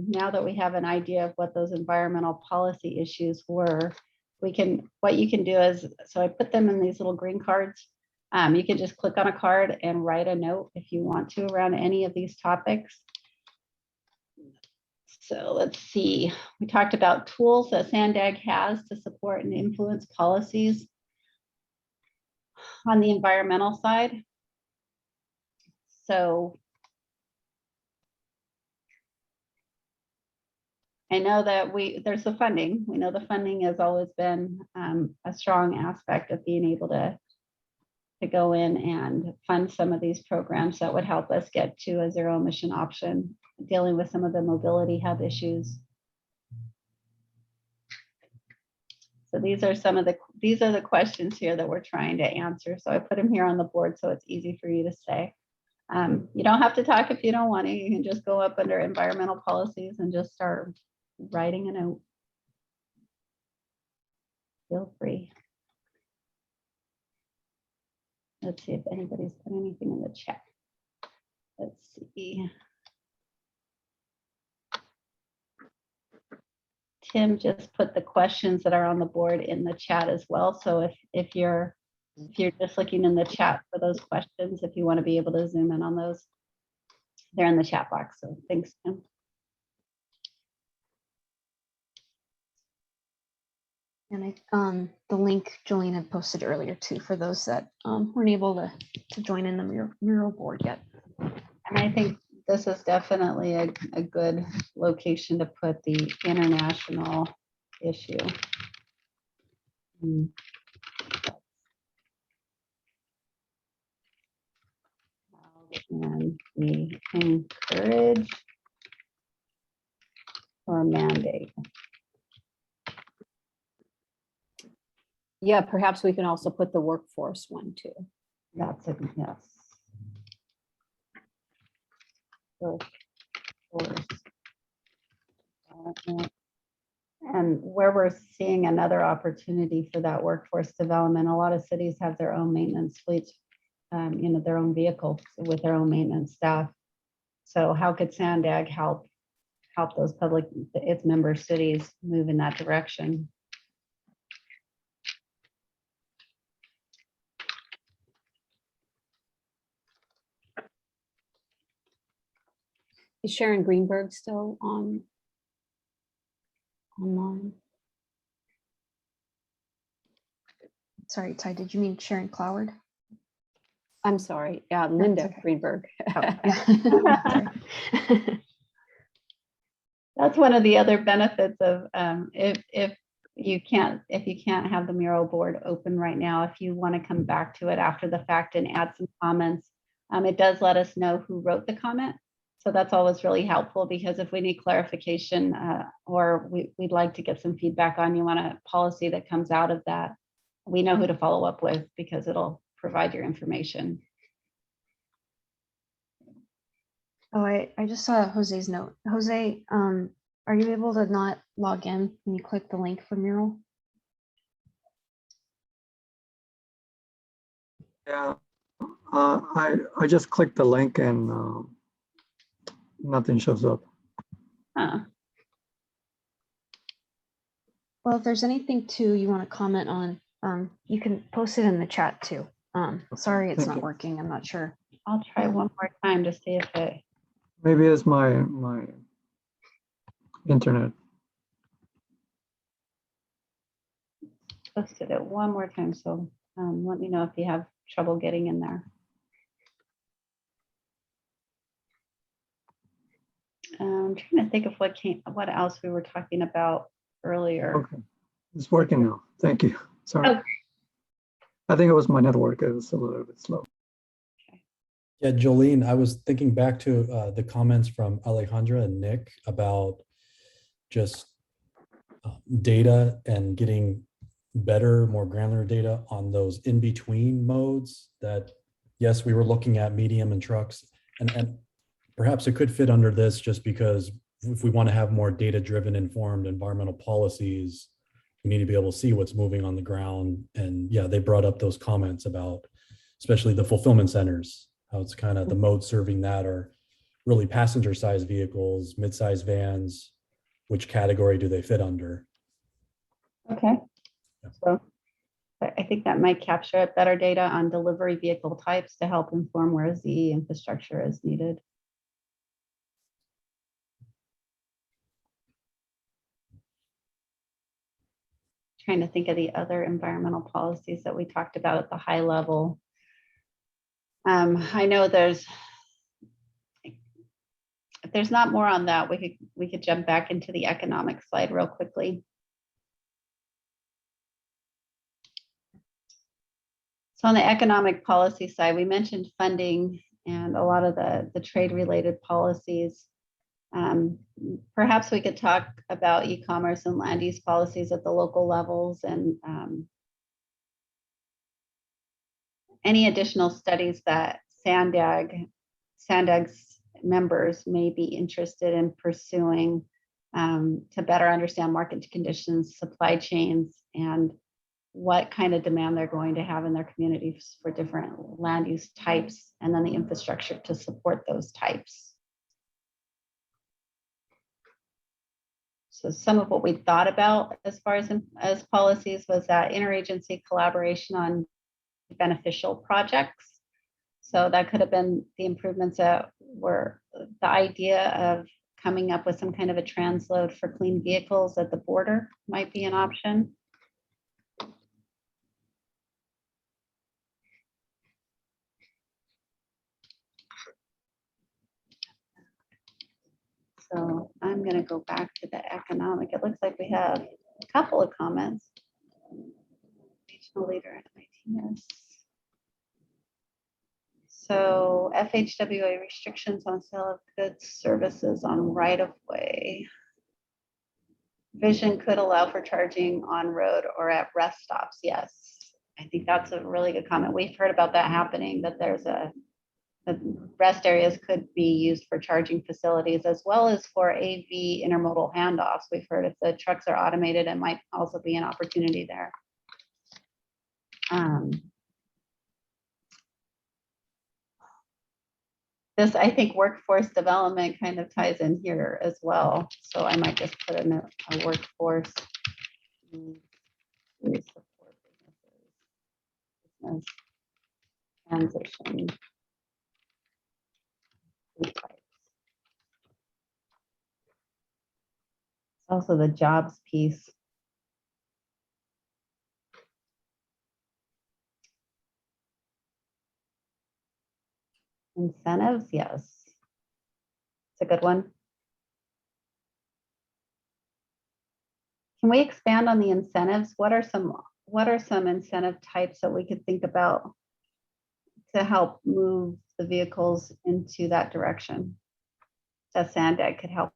now that we have an idea of what those environmental policy issues were, what you can do is, so I put them in these little green cards. You can just click on a card and write a note if you want to around any of these topics. So let's see, we talked about tools that Sandag has to support and influence policies on the environmental side. So I know that there's the funding. We know the funding has always been a strong aspect of being able to go in and fund some of these programs that would help us get to a zero emission option, dealing with some of the mobility hub issues. So these are the questions here that we're trying to answer. So I put them here on the board so it's easy for you to say. You don't have to talk if you don't want to. You can just go up under environmental policies and just start writing a note. Feel free. Let's see if anybody's put anything in the chat. Let's see. Tim just put the questions that are on the board in the chat as well. So if you're just looking in the chat for those questions, if you want to be able to zoom in on those, they're in the chat box. So thanks, Tim. And the link Jolene had posted earlier too, for those that weren't able to join in the mural board yet. And I think this is definitely a good location to put the international issue. Hmm. And we encourage or mandate. Yeah, perhaps we can also put the workforce one too. That's a yes. Workforce development. And where we're seeing another opportunity for that workforce development, a lot of cities have their own maintenance fleets, their own vehicles with their own maintenance staff. So how could Sandag help those its member cities move in that direction? Is Sharon Greenberg still online? Sorry, Ty, did you mean Sharon Cloward? I'm sorry, yeah, Linda okay. Greenberg. Oh, yeah. That's one of the other benefits of if you can't have the mural board open right now, if you want to come back to it after the fact and add some comments, it does let us know who wrote the comment. So that's always really helpful, because if we need clarification or we'd like to get some feedback on you on a policy that comes out of that, we know who to follow up with, because it'll provide your information. Oh, I just saw Jose's note. Jose, are you able to not log in when you click the link for mural? Yeah, I just clicked the link and nothing shows up. Huh. Well, if there's anything too you want to comment on, you can post it in the chat too. Sorry, it's Thank not you. working. I'm not sure. I'll try one more time to see if it. Maybe it's my internet. Posted it one more time, so let me know if you have trouble getting in there. I'm trying to think of what else we were talking about earlier. Okay, it's working now. Thank you. Sorry. Okay. I think it was my network. It was a little bit slow. Yeah, Jolene, I was thinking back to the comments from Alejandra and Nick about just data and getting better, more granular data on those in-between modes that, yes, we were looking at medium and trucks, and perhaps it could fit under this, just because if we want to have more data-driven, informed environmental policies, we need to be able to see what's moving on the ground. And yeah, they brought up those comments about especially the fulfillment centers, how it's kind of the modes serving that are really passenger-sized vehicles, mid-sized vans, which category do they fit under? Okay. Yeah. So I think that might capture better data on delivery vehicle types to help inform where the infrastructure is needed. Trying to think of the other environmental policies that we talked about at the high level. I know if there's not more on that, we could jump back into the economic slide real quickly. So on the economic policy side, we mentioned funding and a lot of the trade related policies. Perhaps we could talk about e-commerce and land use policies at the local levels, and any additional studies that Sandag's members may be interested in pursuing to better understand market conditions, supply chains, and what kind of demand they're going to have in their communities for different land use types, and then the infrastructure to support those types. So some of what we thought about as far as policies was that interagency collaboration on beneficial projects. So that could have been the improvements that were the idea of coming up with some kind of a transload for clean vehicles at the border might be an option. So I'm going to go back to the economic. It looks like we have a couple of comments. Regional leader at ITS. So FHWA restrictions on sale of goods, services on right of way. Vision could allow for charging on road or at rest stops. Yes, I think that's a really good comment. We've heard about that happening, that there's the rest areas could be used for charging facilities as well as for AV intermodal handoffs. We've heard if the trucks are automated, it might also be an opportunity there. This, I think, workforce development kind of ties in here as well. So I might just put in a workforce. Support businesses, transition. Also the jobs piece. Incentives, yes. It's a good one. Can we expand on the incentives? What are some incentive types that we could think about to help move the vehicles into that direction? That Sandag could help.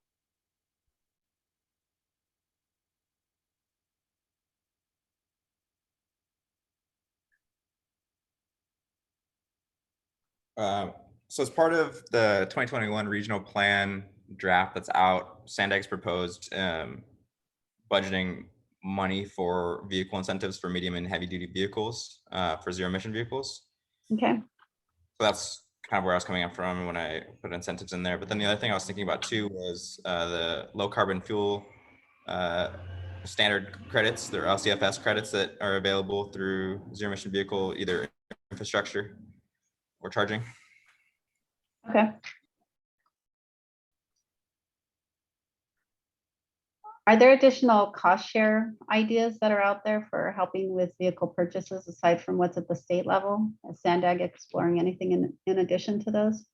So as part of the 2021 regional plan draft that's out, Sandag's proposed budgeting money for vehicle incentives for medium and heavy duty vehicles, for zero emission vehicles. Okay. So that's kind of where I was coming up from when I put incentives in there. But then the other thing I was thinking about too was the low carbon fuel standard credits, there are LCFS credits that are available through zero emission vehicle, either infrastructure or charging. Okay. Are there additional cost share ideas that are out there for helping with vehicle purchases aside from what's at the state level? Is Sandag exploring anything in addition to those?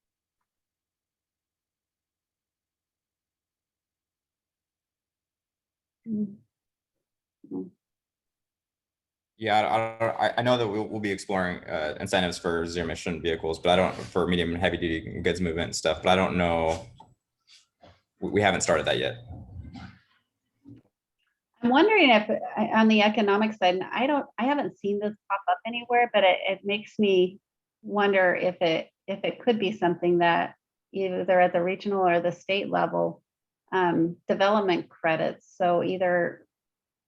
Yeah, I know that we'll be exploring incentives for zero emission vehicles, but I don't, for medium and heavy duty goods movement and stuff, but I don't know. We haven't started that yet. I'm wondering if on the economic side, and I haven't seen this pop up anywhere, but it makes me wonder if it could be something that either at the regional or the state level, development credits. So either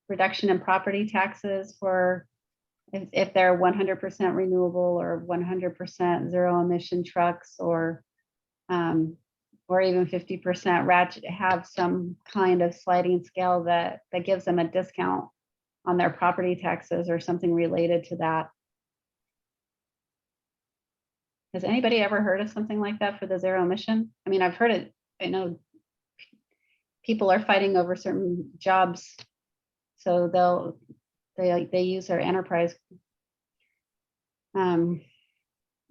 reduction in property taxes for if they're 100% renewable or 100% zero emission trucks, or even 50% ratchet, have some kind of sliding scale that gives them a discount on their property taxes or something related to that. Has anybody ever heard of something like that for the zero emission? I mean, I've heard it. I know people are fighting over certain jobs, so they use their enterprise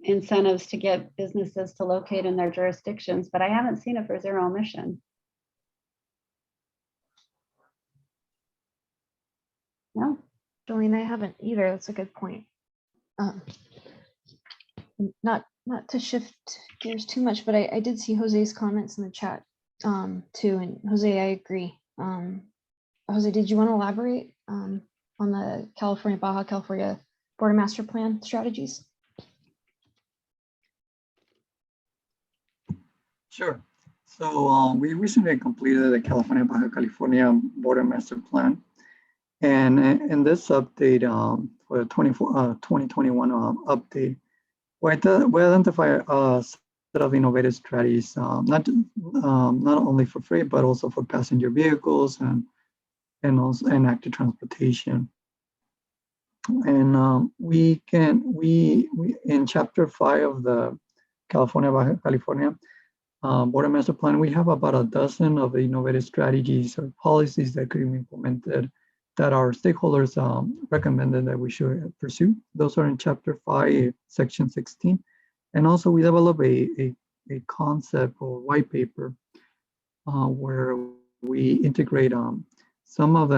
incentives to get businesses to locate in their jurisdictions, but I haven't seen it for zero emission. No, Jolene, I haven't either. That's a good point. Not to shift gears too much, but I did see Jose's comments in the chat too, and Jose, I agree. Jose, did you want to elaborate on the Baja California Border Master Plan strategies? Sure. So we recently completed the Baja California Border Master Plan. And in this update, for the 2021 update, we identify a set of innovative strategies, not only for freight, but also for passenger vehicles and active transportation. And we in Chapter 5 of the Baja California Border Master Plan, we have about a dozen of innovative strategies or policies that could be implemented that our stakeholders recommended that we should pursue. Those are in Chapter 5, Section 16. And also we develop a concept or white paper where we integrate some of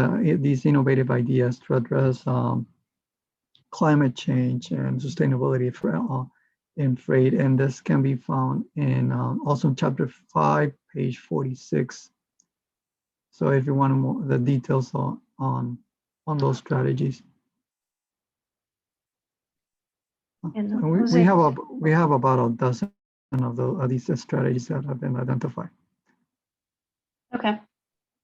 these innovative ideas to address climate change and sustainability in freight. And this can be found in also in chapter 5, page 46. So if you want more, the details on those strategies. And And we have about a dozen of these strategies that have been identified. Okay,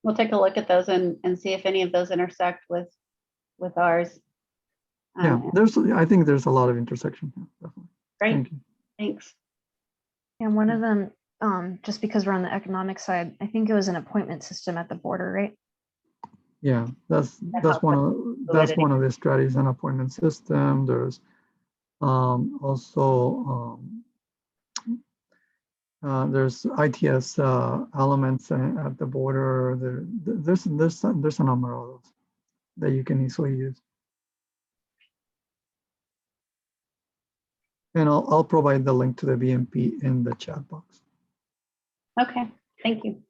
we'll take a look at those and see if any of those intersect with ours. Yeah, I think there's a lot of intersection here, definitely. Great, Thank you. thanks. And one of them, just because we're on the economic side, I think it was an appointment system at the border, right? Yeah, that's one of the strategies, an appointment system. There's also there's ITS elements at the border. There's a number of those that you can easily use. And I'll provide the link to the BMP in the chat box. Okay, thank you.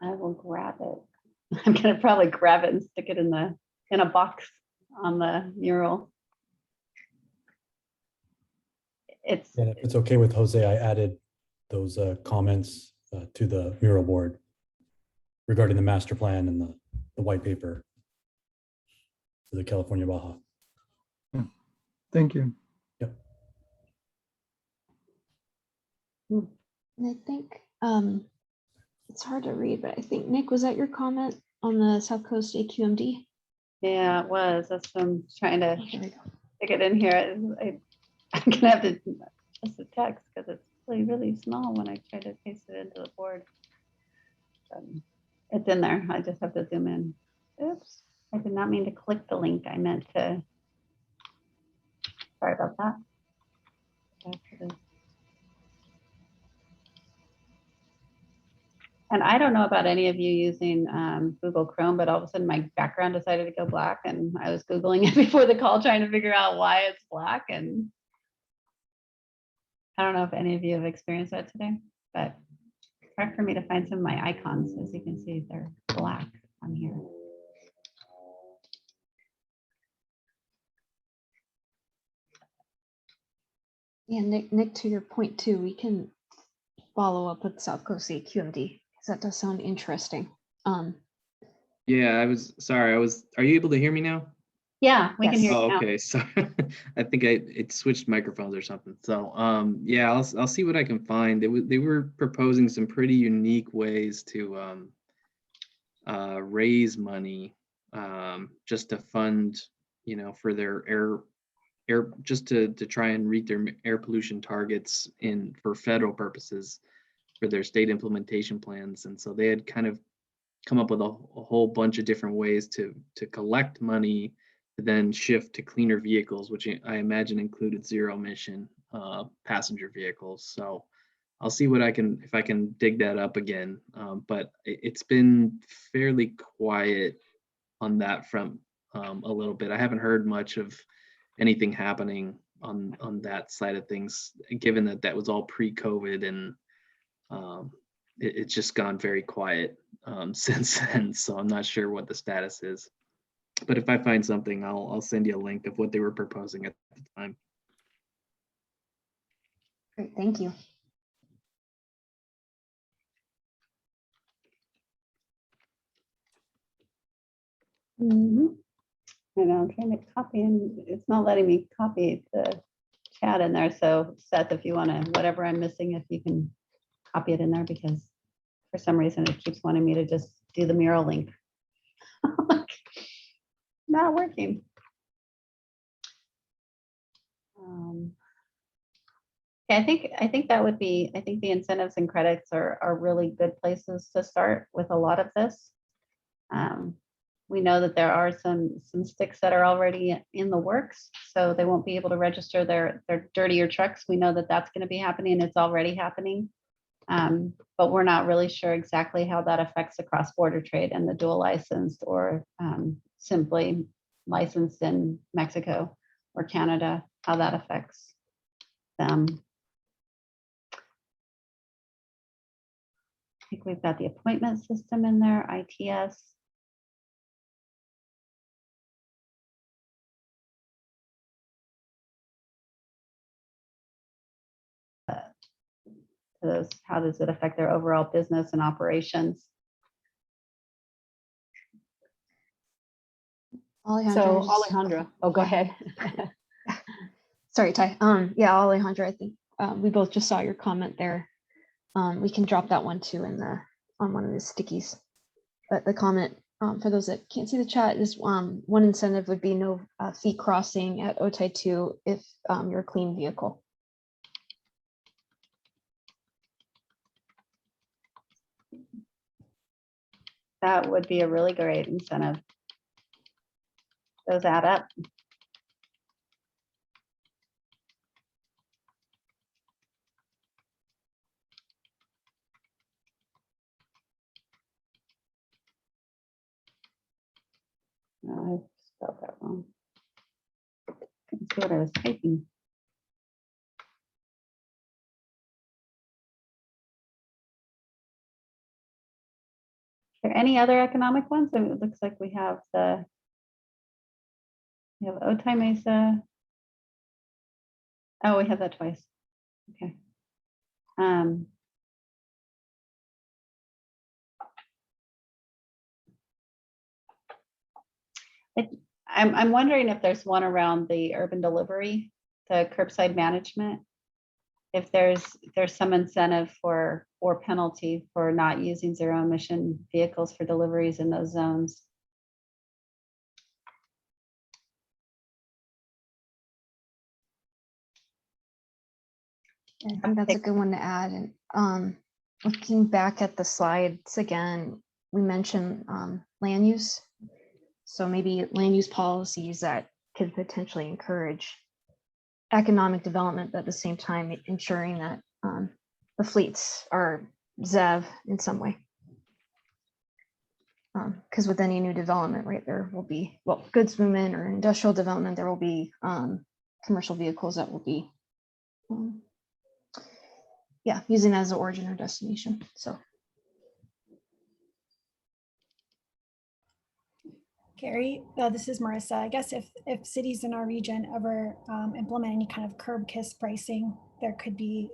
I will grab it. I'm gonna probably grab it and stick it in a box on the mural. And if it's okay with Jose, I added those comments to the mural board regarding the master plan and the white paper for the California Baja. Yeah. Thank you. Yep. And I think it's hard to read, but I think, Nick, was that your comment on the South Coast AQMD? Yeah, it was. That's what I'm trying to Here we go. stick it in here. I'm gonna have to adjust the text because it's really, really small when I try to paste it into the board. It's in there. I just have to zoom in. Oops, I did not mean to click the link. I meant to. Sorry about that. Back to this. And I don't know about any of you using Google Chrome, but all of a sudden my background decided to go black, and I was Googling it before the call trying to figure out why it's black. And I don't know if any of you have experienced that today, but it's hard for me to find some of my icons. As you can see, they're black on here. Yeah, Nick, to your point too, we can follow up with South Coast AQMD because that does sound interesting. Yeah, are you able to hear me now? Yeah, we can Yes. hear you Oh, now. okay. So I think it switched microphones or something. So yeah, I'll see what I can find. They were proposing some pretty unique ways to raise money just to fund, for their air just to try and reach their air pollution targets for federal purposes for their state implementation plans. And so they had kind of come up with a whole bunch of different ways to collect money to then shift to cleaner vehicles, which I imagine included zero emission passenger vehicles. So I'll see if I can dig that up again. But it's been fairly quiet on that front a little bit. I haven't heard much of anything happening on that side of things, given that was all pre-COVID, and it's just gone very quiet since then. So I'm not sure what the status is. But if I find something, I'll send you a link of what they were proposing at the time. Great, thank you. I know, I'm trying to copy, and it's not letting me copy the chat in there. So Seth, if you want to, whatever I'm missing, if you can copy it in there, because for some reason it keeps wanting me to just do the mural link. Not working. Okay, I think that would be, I think the incentives and credits are really good places to start with a lot of this. We know that there are some sticks that are already in the works, so they won't be able to register their dirtier trucks. We know that that's going to be happening. It's already happening, but we're not really sure exactly how that affects the cross-border trade and the dual licensed or simply licensed in Mexico or Canada, how that affects them. think we've got the appointment system in there, ITS. How does it affect their overall business and operations? So Alejandra, Alejandra, oh, go ahead. sorry, Ty. Yeah, Alejandra, I think we both just saw your comment there. We can drop that one too in the on one of the stickies. But the comment for those that can't see the chat is one incentive would be no fee crossing at OTI 2 if you're a clean vehicle. That would be a really great incentive. Those add up. No, I spelled that wrong. Couldn't see what I was typing. Are there any other economic ones? I mean, it looks like we have Otay Mesa. Oh, we have that twice. Okay. I'm wondering if there's one around the urban delivery, the curbside management. If there's some incentive or penalty for not using zero emission vehicles for deliveries in those zones. I think that's a good one to add. And looking back at the slides again, we mentioned land use. So maybe land use policies that could potentially encourage economic development, but at the same time ensuring that the fleets are ZEV in some way. Because with any new development, right, there will be, well, goods movement or industrial development, there will be commercial vehicles that will be, yeah, using as an origin or destination. So. Carrie, this is Marissa. I guess if cities in our region ever implement any kind of curb kiss pricing, there could be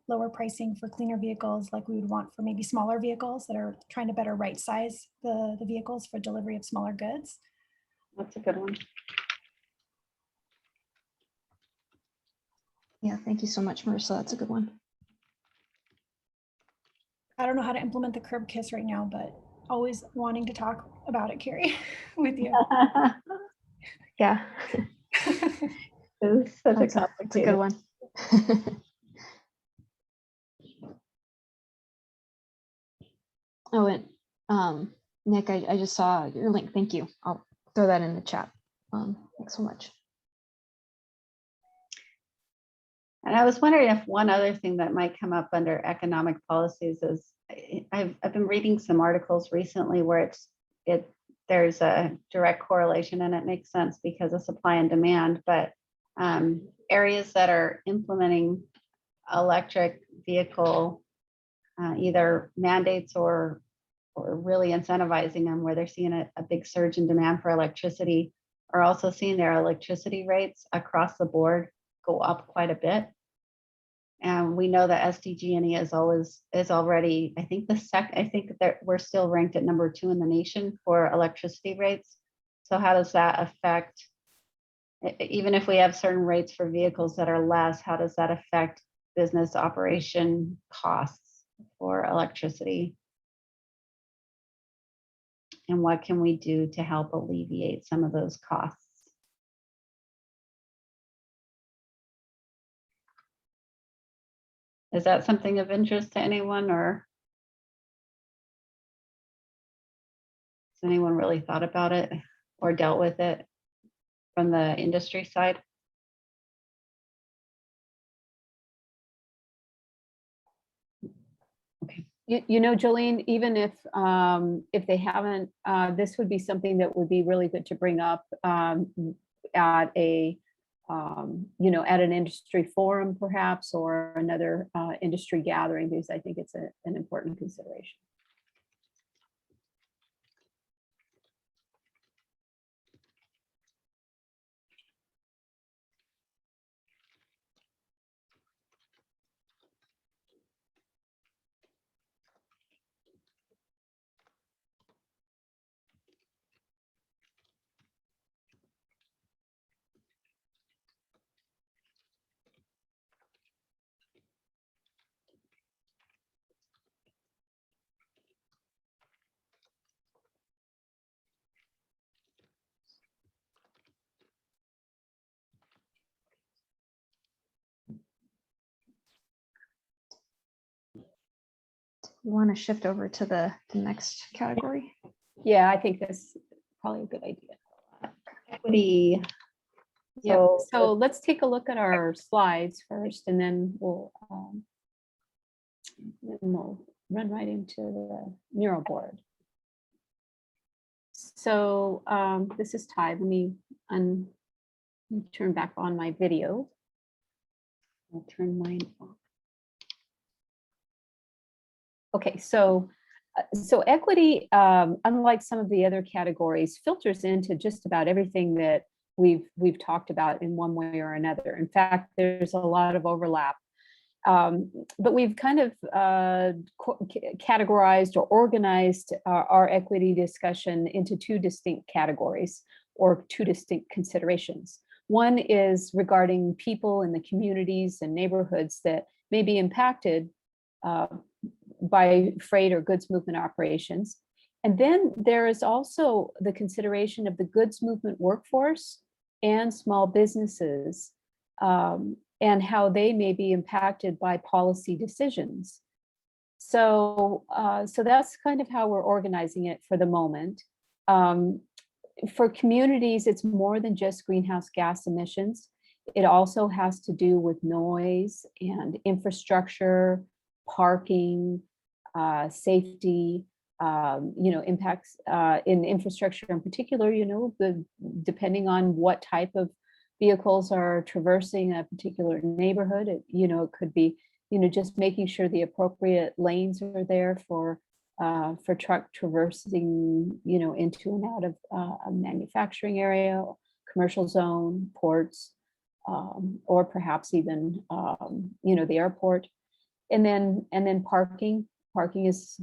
lower pricing for cleaner vehicles like we would want for maybe smaller vehicles that are trying to better right size the vehicles for delivery of smaller goods. That's a good one. Yeah, thank you so much, Marissa. That's a good one. I don't know how to implement the curb kiss right now, but always wanting to talk about it, Carrie, with you. Yeah. It's such That's a good one. Oh, and Nick, I just saw your link. Thank you. I'll throw that in the chat. Thanks so much. And I was wondering if one other thing that might come up under economic policies is I've been reading some articles recently where there's a direct correlation, and it makes sense because of supply and demand, but areas that are implementing electric vehicle either mandates or really incentivizing them, where they're seeing a big surge in demand for electricity, are also seeing their electricity rates across the board go up quite a bit. And we know that SDG&E is already, I think that we're still ranked at number 2 in the nation for electricity rates. So how does that affect, even if we have certain rates for vehicles that are less, how does that affect business operation costs for electricity? And what can we do to help alleviate some of those costs? Is that something of interest to anyone, or has anyone really thought about it or dealt with it from the industry side? Okay. You know, Jolene, even if they haven't, this would be something that would be really good to bring up at a you know, at an industry forum perhaps, or another industry gathering, because I think it's an important consideration. We want to shift over to the next category. Yeah, I think that's probably a good idea. Equity. Yeah, so let's take a look at our slides first, and then we'll run right into the mural board. So this is Ty. Let me turn back on my video. I'll turn mine off. Okay, so equity, unlike some of the other categories, filters into just about everything that we've talked about in one way or another. In fact, there's a lot of overlap. But we've kind of categorized or organized our equity discussion into two distinct categories or two distinct considerations. One is regarding people in the communities and neighborhoods that may be impacted by freight or goods movement operations. And then there is also the consideration of the goods movement workforce and small businesses, and how they may be impacted by policy decisions. So that's kind of how we're organizing it for the moment. For communities, it's more than just greenhouse gas emissions. It also has to do with noise and infrastructure, parking, safety, impacts in infrastructure in particular, depending on what type of vehicles are traversing a particular neighborhood. It could be, just making sure the appropriate lanes are there for truck traversing, into and out of a manufacturing area, commercial zone, ports, or perhaps even, the airport. And then parking is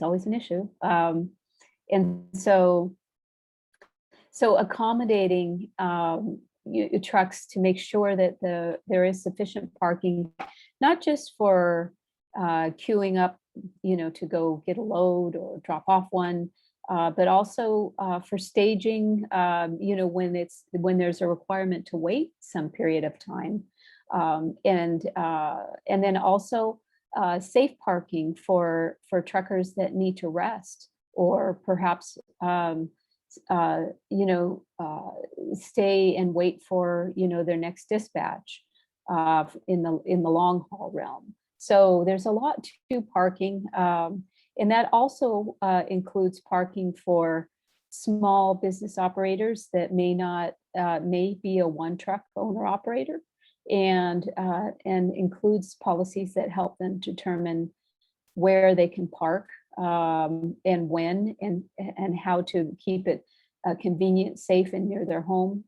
always an issue. And so accommodating trucks to make sure that there is sufficient parking, not just for queuing up, to go get a load or drop off one, but also for staging, when there's a requirement to wait some period of time, and then also safe parking for truckers that need to rest, or perhaps stay and wait for their next dispatch in the long haul realm. So there's a lot to parking, and that also includes parking for small business operators that may be a one truck owner operator, and includes policies that help them determine where they can park, and when, and how to keep it convenient, safe, and near their home.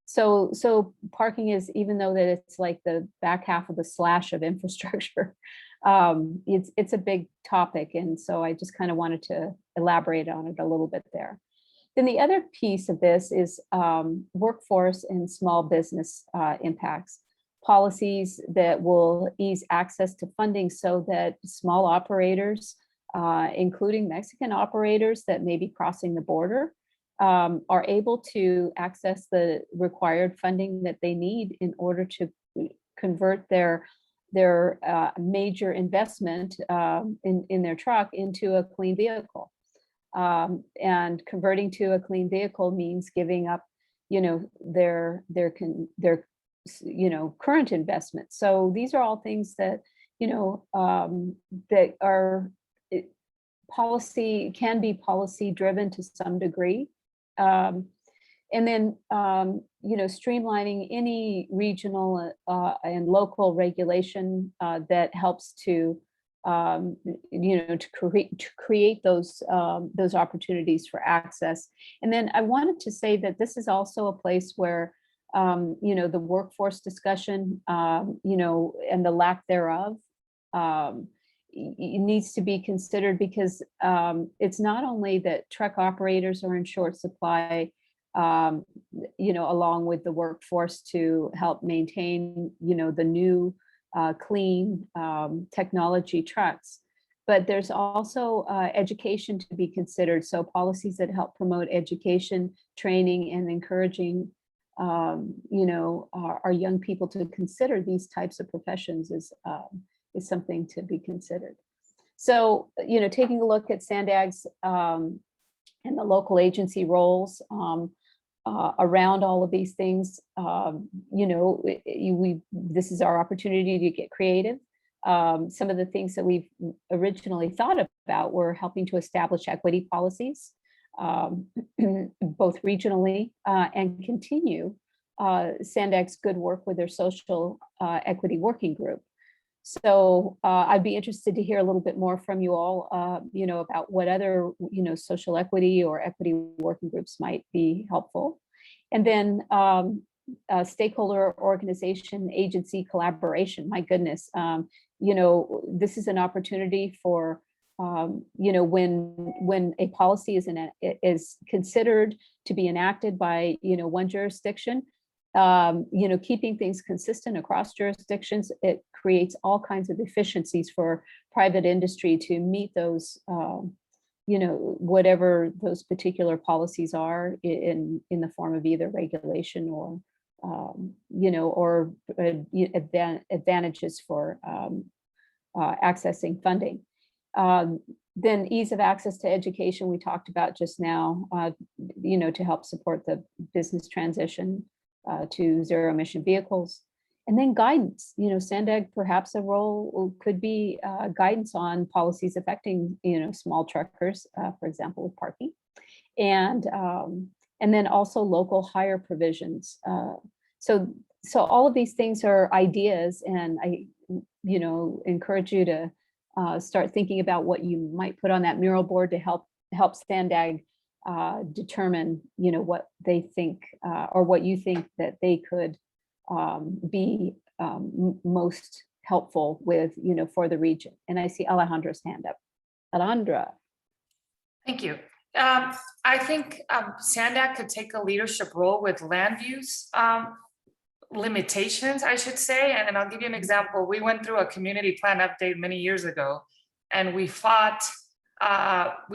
So parking is, even though that it's like the back half of the slash of infrastructure, it's a big topic. And so I just kind of wanted to elaborate on it a little bit there. Then the other piece of this is workforce and small business impacts. Policies that will ease access to funding so that small operators, including Mexican operators that may be crossing the border, are able to access the required funding that they need in order to convert their major investment in their truck into a clean vehicle. And converting to a clean vehicle means giving up, their current investment. So these are all things that, that are can be policy driven to some degree. And then, streamlining any regional and local regulation that helps to, to create those opportunities for access. And then I wanted to say that this is also a place where, the workforce discussion, and the lack thereof, it needs to be considered, because it's not only that truck operators are in short supply, along with the workforce to help maintain, the new clean technology trucks, but there's also education to be considered. So policies that help promote education, training, and encouraging, our young people to consider these types of professions is something to be considered. So, taking a look at SANDAG's and the local agency roles around all of these things, this is our opportunity to get creative. Some of the things that we've originally thought about were helping to establish equity policies, both regionally, and continue SANDAG's good work with their social equity working group. So I'd be interested to hear a little bit more from you all, about what other, social equity or equity working groups might be helpful. And then stakeholder organization, agency collaboration. My goodness, this is an opportunity for, when a policy is considered to be enacted by, one jurisdiction, keeping things consistent across jurisdictions, it creates all kinds of efficiencies for private industry to meet those, whatever those particular policies are in the form of either regulation or, advantages for accessing funding. Then ease of access to education, we talked about just now, to help support the business transition to zero emission vehicles. And then guidance, SANDAG, perhaps a role could be guidance on policies affecting, small truckers, for example, with parking. And then also local hire provisions. So all of these things are ideas, and I, encourage you to start thinking about what you might put on that mural board to help SANDAG determine, what they think or what you think that they could be most helpful with, for the region. And I see Alejandra's hand up. Alejandra. Thank you. I think SANDAG could take a leadership role with land use limitations, I should say. And I'll give you an example. We went through a community plan update many years ago, and we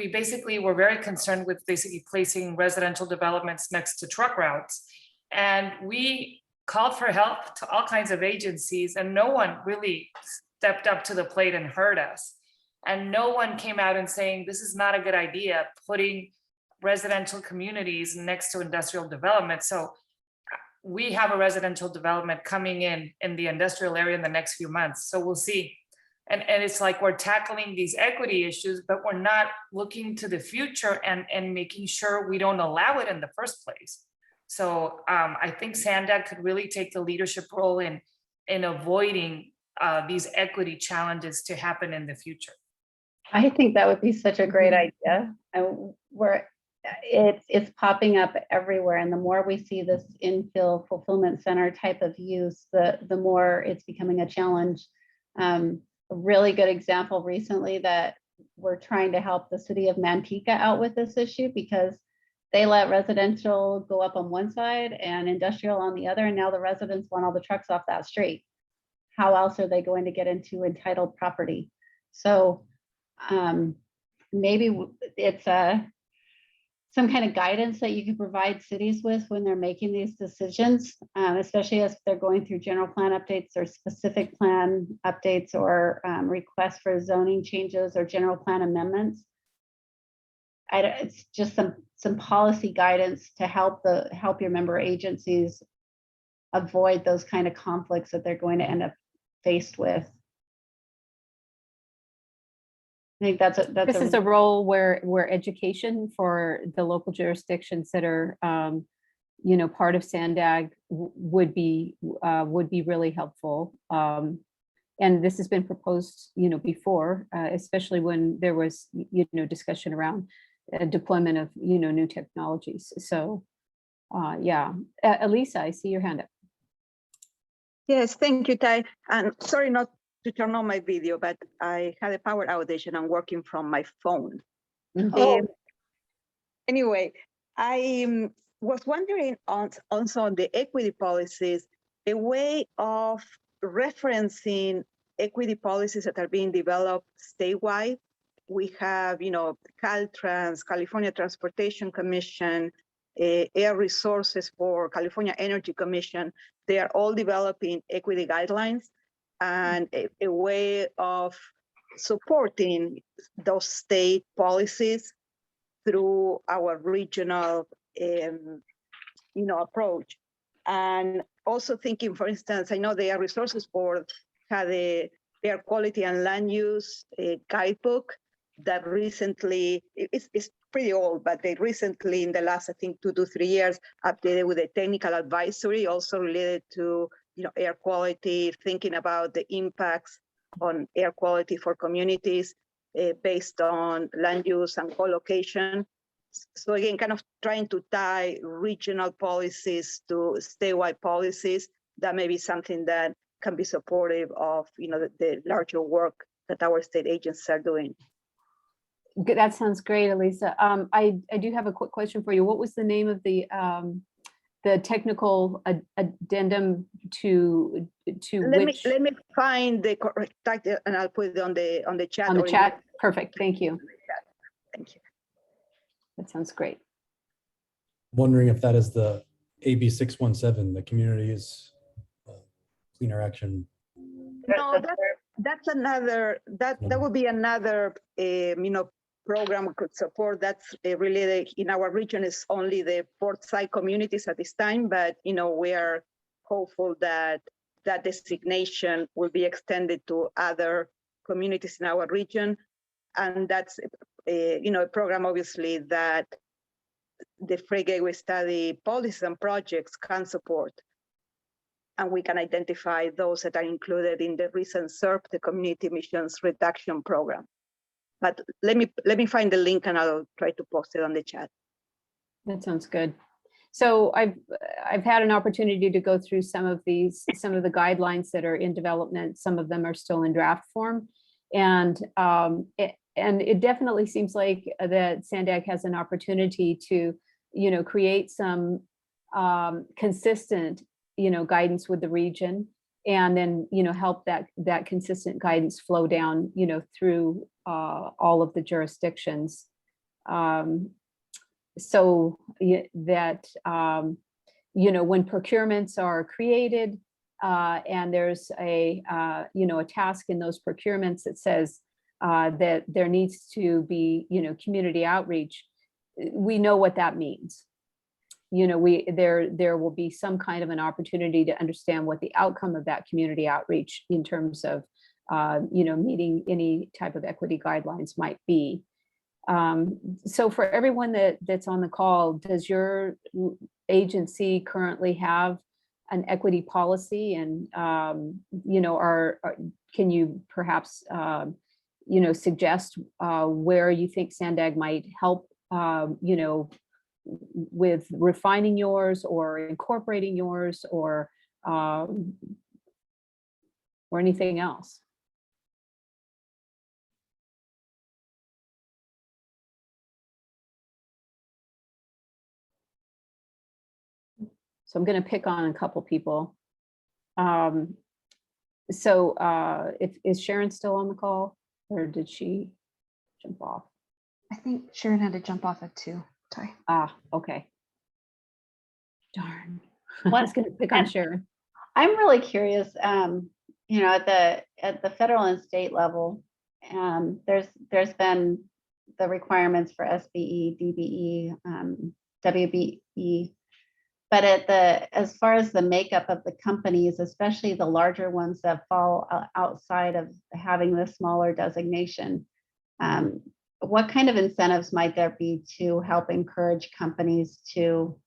basically were very concerned with basically placing residential developments next to truck routes. And we called for help to all kinds of agencies, and no one really stepped up to the plate and heard us. And no one came out and saying, this is not a good idea, putting residential communities next to industrial development. So we have a residential development coming in the industrial area in the next few months. So we'll see. And it's like we're tackling these equity issues, but we're not looking to the future and making sure we don't allow it in the first place. So I think SANDAG could really take the leadership role in avoiding these equity challenges to happen in the future. I think that would be such a great idea. And it's popping up everywhere. And the more we see this infill fulfillment center type of use, the more it's becoming a challenge. A really good example recently that we're trying to help the city of Manteca out with this issue, because they let residential go up on one side and industrial on the other. And now the residents want all the trucks off that street. How else are they going to get into entitled property? So maybe it's some kind of guidance that you can provide cities with when they're making these decisions, especially as they're going through general plan updates or specific plan updates or requests for zoning changes or general plan amendments. It's just some policy guidance to help your member agencies avoid those kind of conflicts that they're going to end up faced with. I think this is a role where education for the local jurisdictions that are part of Sandag would be really helpful. And this has been proposed, before, especially when there was, discussion around deployment of, new technologies. So, yeah, Elisa, I see your hand up. Yes, thank you, Ty. And sorry not to turn on my video, but I had a power outage and I'm working from my phone. Oh. Anyway, I was wondering also on the equity policies, a way of referencing equity policies that are being developed statewide. We have, Caltrans, California Transportation Commission, Air Resources for California Energy Commission. They are all developing equity guidelines and a way of supporting those state policies through our regional, approach. And also thinking, for instance, I know the Air Resources Board had a air quality and land use guidebook that recently, it's pretty old, but they recently, in the last, I think, 2 to 3 years, updated with a technical advisory also related to, air quality, thinking about the impacts on air quality for communities based on land use and co-location. So again, kind of trying to tie regional policies to statewide policies. That may be something that can be supportive of, the larger work that our state agencies are doing. Good, that sounds great, Elisa. I do have a quick question for you. What was the name of the technical addendum to Let me find the correct title and I'll put it on the chat. On the chat. Perfect. Thank you. Thank you. That sounds great. Wondering if that is the AB 617, the Communities Cleaner Action. No, that's another, that would be another, program we could support. That's related in our region is only the portside communities at this time, but, we are hopeful that that designation will be extended to other communities in our region. And that's, a program obviously that the Freight Gateway Study policies and projects can support. And we can identify those that are included in the recent SERP, the Community Emissions Reduction Program. But let me find the link and I'll try to post it on the chat. That sounds good. So I've had an opportunity to go through some of the guidelines that are in development. Some of them are still in draft form, and it definitely seems like that Sandag has an opportunity to, create some consistent, guidance with the region, and then, help that consistent guidance flow down, through all of the jurisdictions. So that, when procurements are created and there's a task in those procurements that says that there needs to be, community outreach, we know what that means. There will be some kind of an opportunity to understand what the outcome of that community outreach in terms of, meeting any type of equity guidelines might be. So for everyone that's on the call, does your agency currently have an equity policy? And, can you perhaps, suggest where you think Sandag might help, with refining yours or incorporating yours or anything else? So I'm going to pick on a couple people. Is Sharon still on the call, or did she jump off? I think Sharon had to jump off at 2. Ty. Okay. Darn. I was going to pick on Sharon. I'm really curious, at the federal and state level, there's been the requirements for SBE, DBE, WBE, but as far as the makeup of the companies, especially the larger ones that fall outside of having the smaller designation, what kind of incentives might there be to help encourage companies to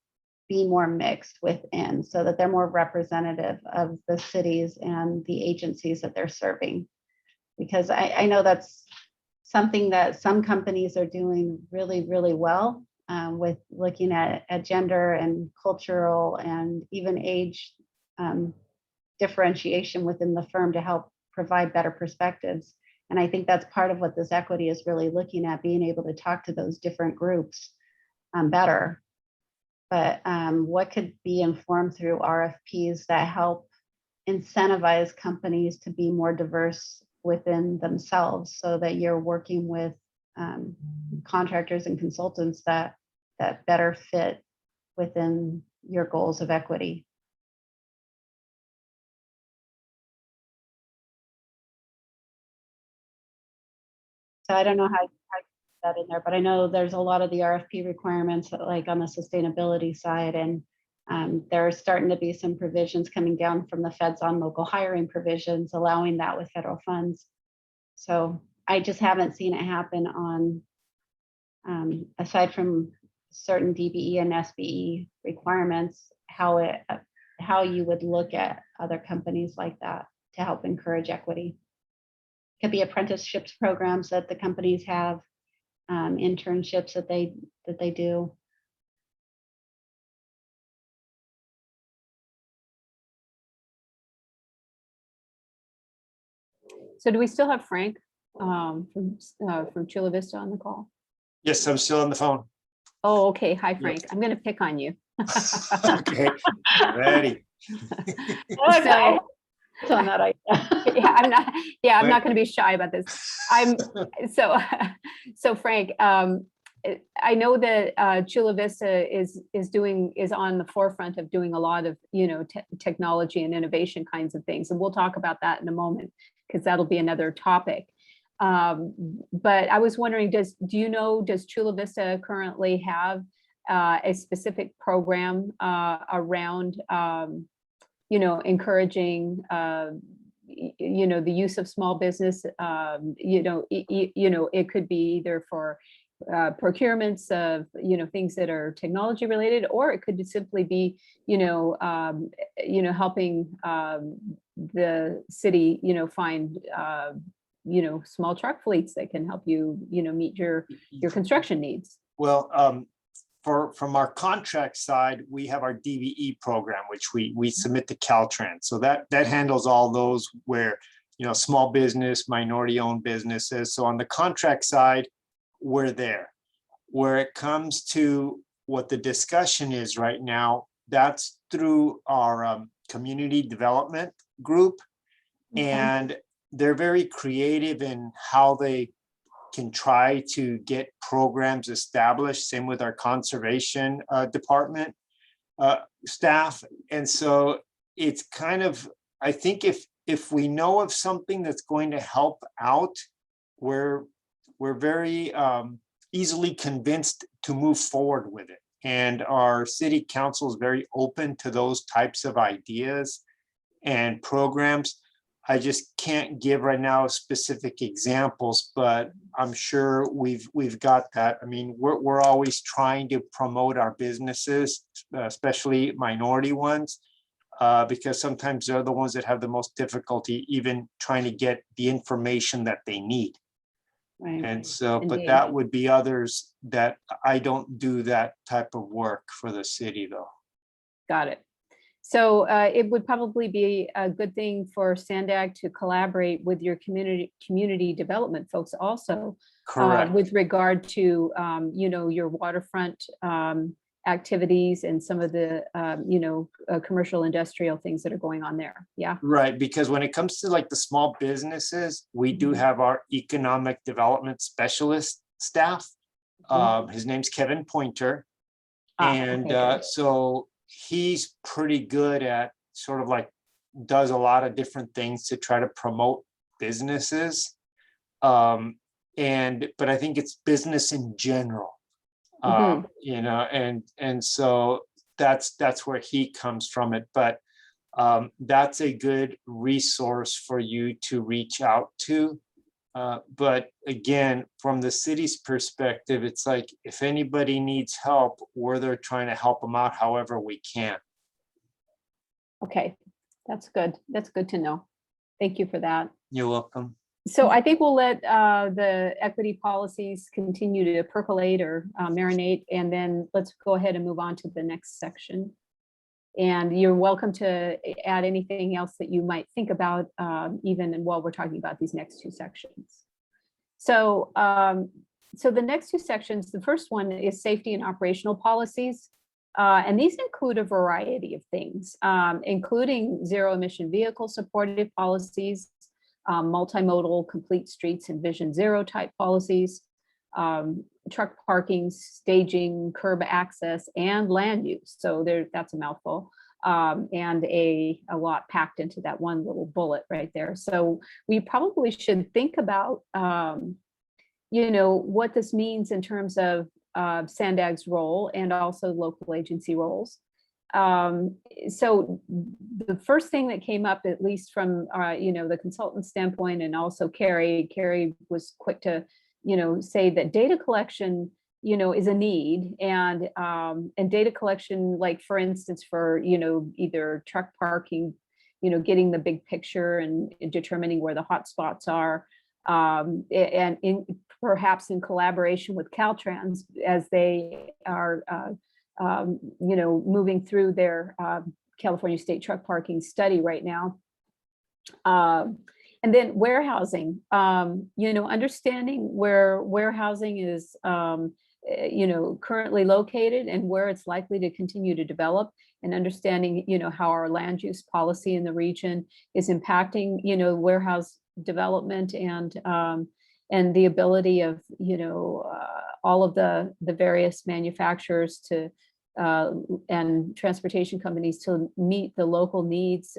be more mixed within so that they're more representative of the cities and the agencies that they're serving. Because I know that's something that some companies are doing really, really well with looking at gender and cultural and even age differentiation within the firm to help provide better perspectives. And I think that's part of what this equity is really looking at, being able to talk to those different groups better. But what could be informed through RFPs that help incentivize companies to be more diverse within themselves so that you're working with contractors and consultants that better fit within your goals of equity. So I don't know how you put that in there, but I know there's a lot of the RFP requirements like on the sustainability side, and there are starting to be some provisions coming down from the feds on local hiring provisions, allowing that with federal funds. So I just haven't seen it happen on, aside from certain DBE and SBE requirements, how you would look at other companies like that to help encourage equity. Could be apprenticeships programs that the companies have, internships that they do. So do we still have Frank from Chula Vista on the call? Yes, I'm still on the phone. Oh, okay. Hi, Frank. I'm going to pick on you. Okay, ready. So, So I'm not, yeah, I'm not going to be shy about this. So Frank, I know that Chula Vista is on the forefront of doing a lot of, technology and innovation kinds of things. And we'll talk about that in a moment, because that'll be another topic. But I was wondering, does Chula Vista currently have a specific program around, encouraging, the use of small business? It could be either for procurements of, things that are technology related, or it could simply be, helping the city, find, small truck fleets that can help you, meet your construction needs. Well, from our contract side, we have our DVE program, which we submit to Caltrans. So that handles all those where, small business, minority-owned businesses. So on the contract side, we're there. Where it comes to what the discussion is right now, that's through our community development group. Okay. And they're very creative in how they can try to get programs established. Same with our conservation department staff. And so it's kind of, I think if we know of something that's going to help out, we're very easily convinced to move forward with it. And our city council is very open to those types of ideas and programs. I just can't give right now specific examples, but I'm sure we've got that. I mean, we're always trying to promote our businesses, especially minority ones, because sometimes they're the ones that have the most difficulty even trying to get the information that they need. Right. And so, indeed. But that would be others that I don't do that type of work for the city though. Got it. So it would probably be a good thing for Sandag to collaborate with your community development folks also. Correct. With regard to, your waterfront activities and some of the, commercial industrial things that are going on there. Yeah. Right. Because when it comes to like the small businesses, we do have our economic development specialist staff. His name's Kevin Pointer. And okay. So he's pretty good at sort of like does a lot of different things to try to promote businesses. But I think it's business in general. And so that's where he comes from it. But that's a good resource for you to reach out to But again, from the city's perspective, it's like if anybody needs help, we're there trying to help them out however we can. Okay, that's good. That's good to know. Thank you for that. You're welcome. So I think we'll let the equity policies continue to percolate or marinate, and then let's go ahead and move on to the next section. And you're welcome to add anything else that you might think about, even while we're talking about these next two sections. So, so the next two sections, the first one is safety and operational policies. And these include a variety of things, including zero emission vehicle supported policies, multimodal complete streets and vision zero type policies, truck parking, staging, curb access, and land use. So that's a mouthful, and a lot packed into that one little bullet right there. So we probably should think about, you know, what this means in terms of SANDAG's role and also local agency roles. So the first thing that came up, at least from you know, the consultant standpoint, and also Carrie was quick to, you know, say that data collection, you know, is a need, and data collection, like for instance, for, you know, either truck parking, you know, getting the big picture and determining where the hot spots are, and perhaps in collaboration with Caltrans as they are you know, moving through their California State Truck Parking study right now. And then warehousing, you know, understanding where warehousing is, you know, currently located and where it's likely to continue to develop, and understanding, you know, how our land use policy in the region is impacting, you know, warehouse development, and the ability of, you know, all of the various manufacturers to and transportation companies to meet the local needs,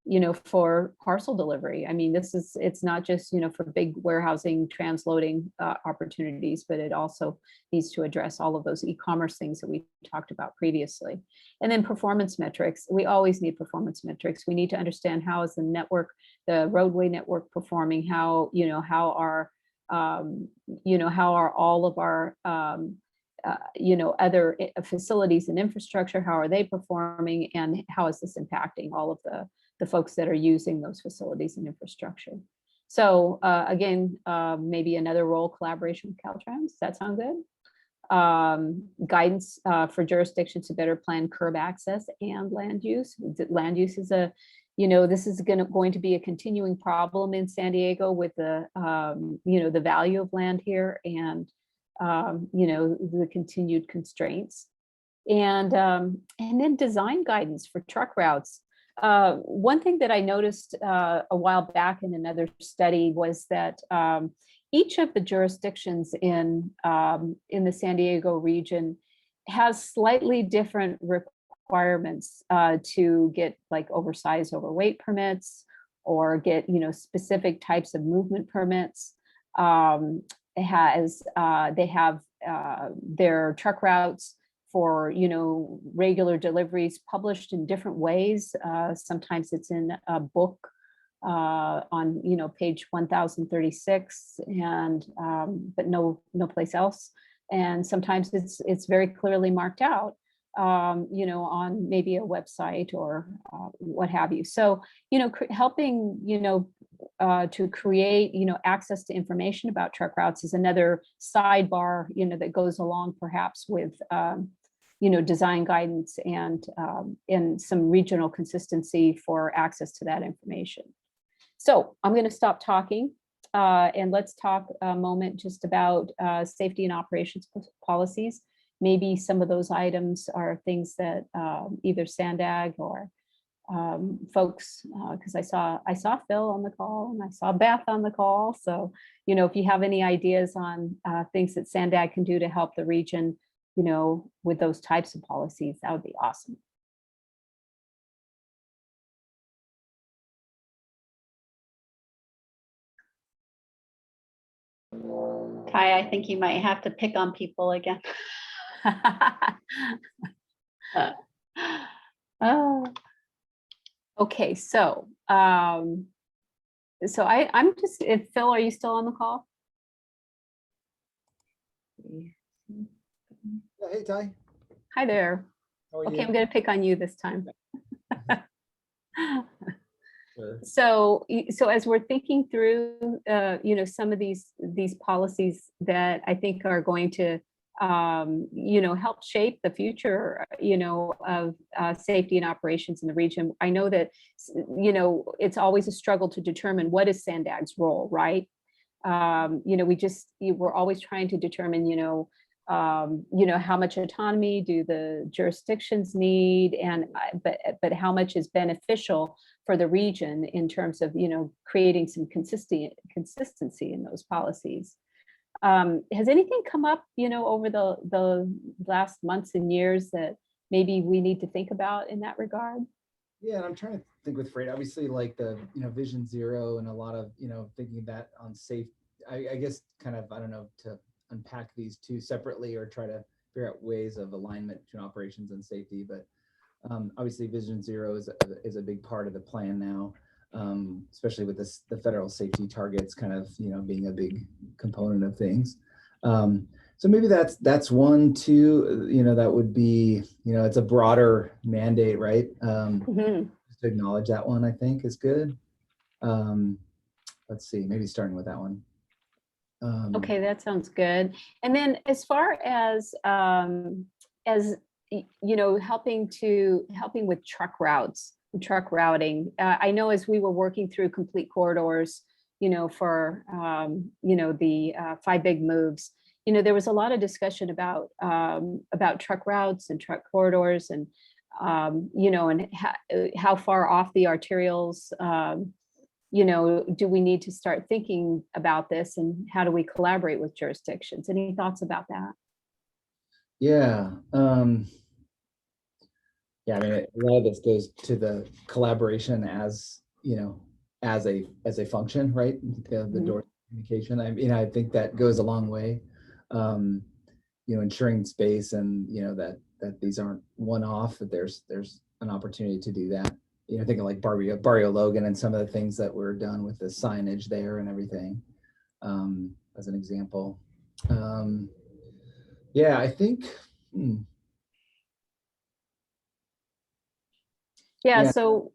you know, for parcel delivery. I mean, it's not just, you know, for big warehousing, transloading opportunities, but it also needs to address all of those e-commerce things that we talked about previously. And then performance metrics. We always need performance metrics. We need to understand how is the network, the roadway network performing, how, you know, how are, you know, how are all of our, you know, other facilities and infrastructure, how are they performing, and how is this impacting all of the folks that are using those facilities and infrastructure. So again, maybe another role, collaboration with Caltrans. Does that sound good? Guidance for jurisdictions to better plan curb access and land use. Land use is a, you know, this is going to be a continuing problem in San Diego with the, you know, the value of land here, and, you know, the continued constraints. And then design guidance for truck routes. One thing that I noticed a while back in another study was that each of the jurisdictions in the San Diego region has slightly different requirements to get like oversized, overweight permits, or get, you know, specific types of movement permits. They have their truck routes for, you know, regular deliveries published in different ways. Sometimes it's in a book on, you know, page 1036, and but no place else. And sometimes it's very clearly marked out, you know, on maybe a website or what have you. So, you know, helping, you know, to create, you know, access to information about truck routes is another sidebar, you know, that goes along perhaps with, you know, design guidance and some regional consistency for access to that information. So I'm going to stop talking and let's talk a moment just about safety and operations policies. Maybe some of those items are things that either SANDAG or folks, because I saw Phil on the call and I saw Beth on the call. So, you know, if you have any ideas on things that SANDAG can do to help the region, you know, with those types of policies, that would be awesome. Ty, I think you might have to pick on people again. Okay, so So I'm just, if Phil, are you still on the call? Hey, Ty. Hi there. How are Okay, you? I'm gonna pick on you this time. Sure. So as we're thinking through, some of these policies that I think are going to, help shape the future, of safety and operations in the region. I know that, it's always a struggle to determine what is Sandag's role, right? We're always trying to determine, how much autonomy do the jurisdictions need, and but how much is beneficial for the region in terms of creating some consistency in those policies. Has anything come up over the last months and years that maybe we need to think about in that regard? Yeah, and I'm trying to think with freight, obviously like the, Vision Zero and a lot of, thinking that on safe, I guess kind of, I don't know, to unpack these two separately or try to figure out ways of alignment between operations and safety. But obviously Vision Zero is a big part of the plan now, especially with the federal safety targets kind of, being a big component of things. So maybe that's one, two, that would be, it's a broader mandate, right? Just to acknowledge that one, I think is good. Let's see, maybe starting with that one. Okay, that sounds good. And then as far as helping with truck routes, truck routing, I know as we were working through complete corridors, for the 5 big moves, there was a lot of discussion about truck routes and truck corridors, and and how far off the arterials do we need to start thinking about this, and how do we collaborate with jurisdictions? Any thoughts about that? Yeah. Yeah, I mean, a lot of this goes to the collaboration as as a function, right? The door communication. I mean, I think that goes a long way. Ensuring space and that these aren't one-off. That there's an opportunity to do that. Thinking like Barrio Logan and some of the things that were done with the signage there and everything, as an example. Yeah, I think. Yeah. So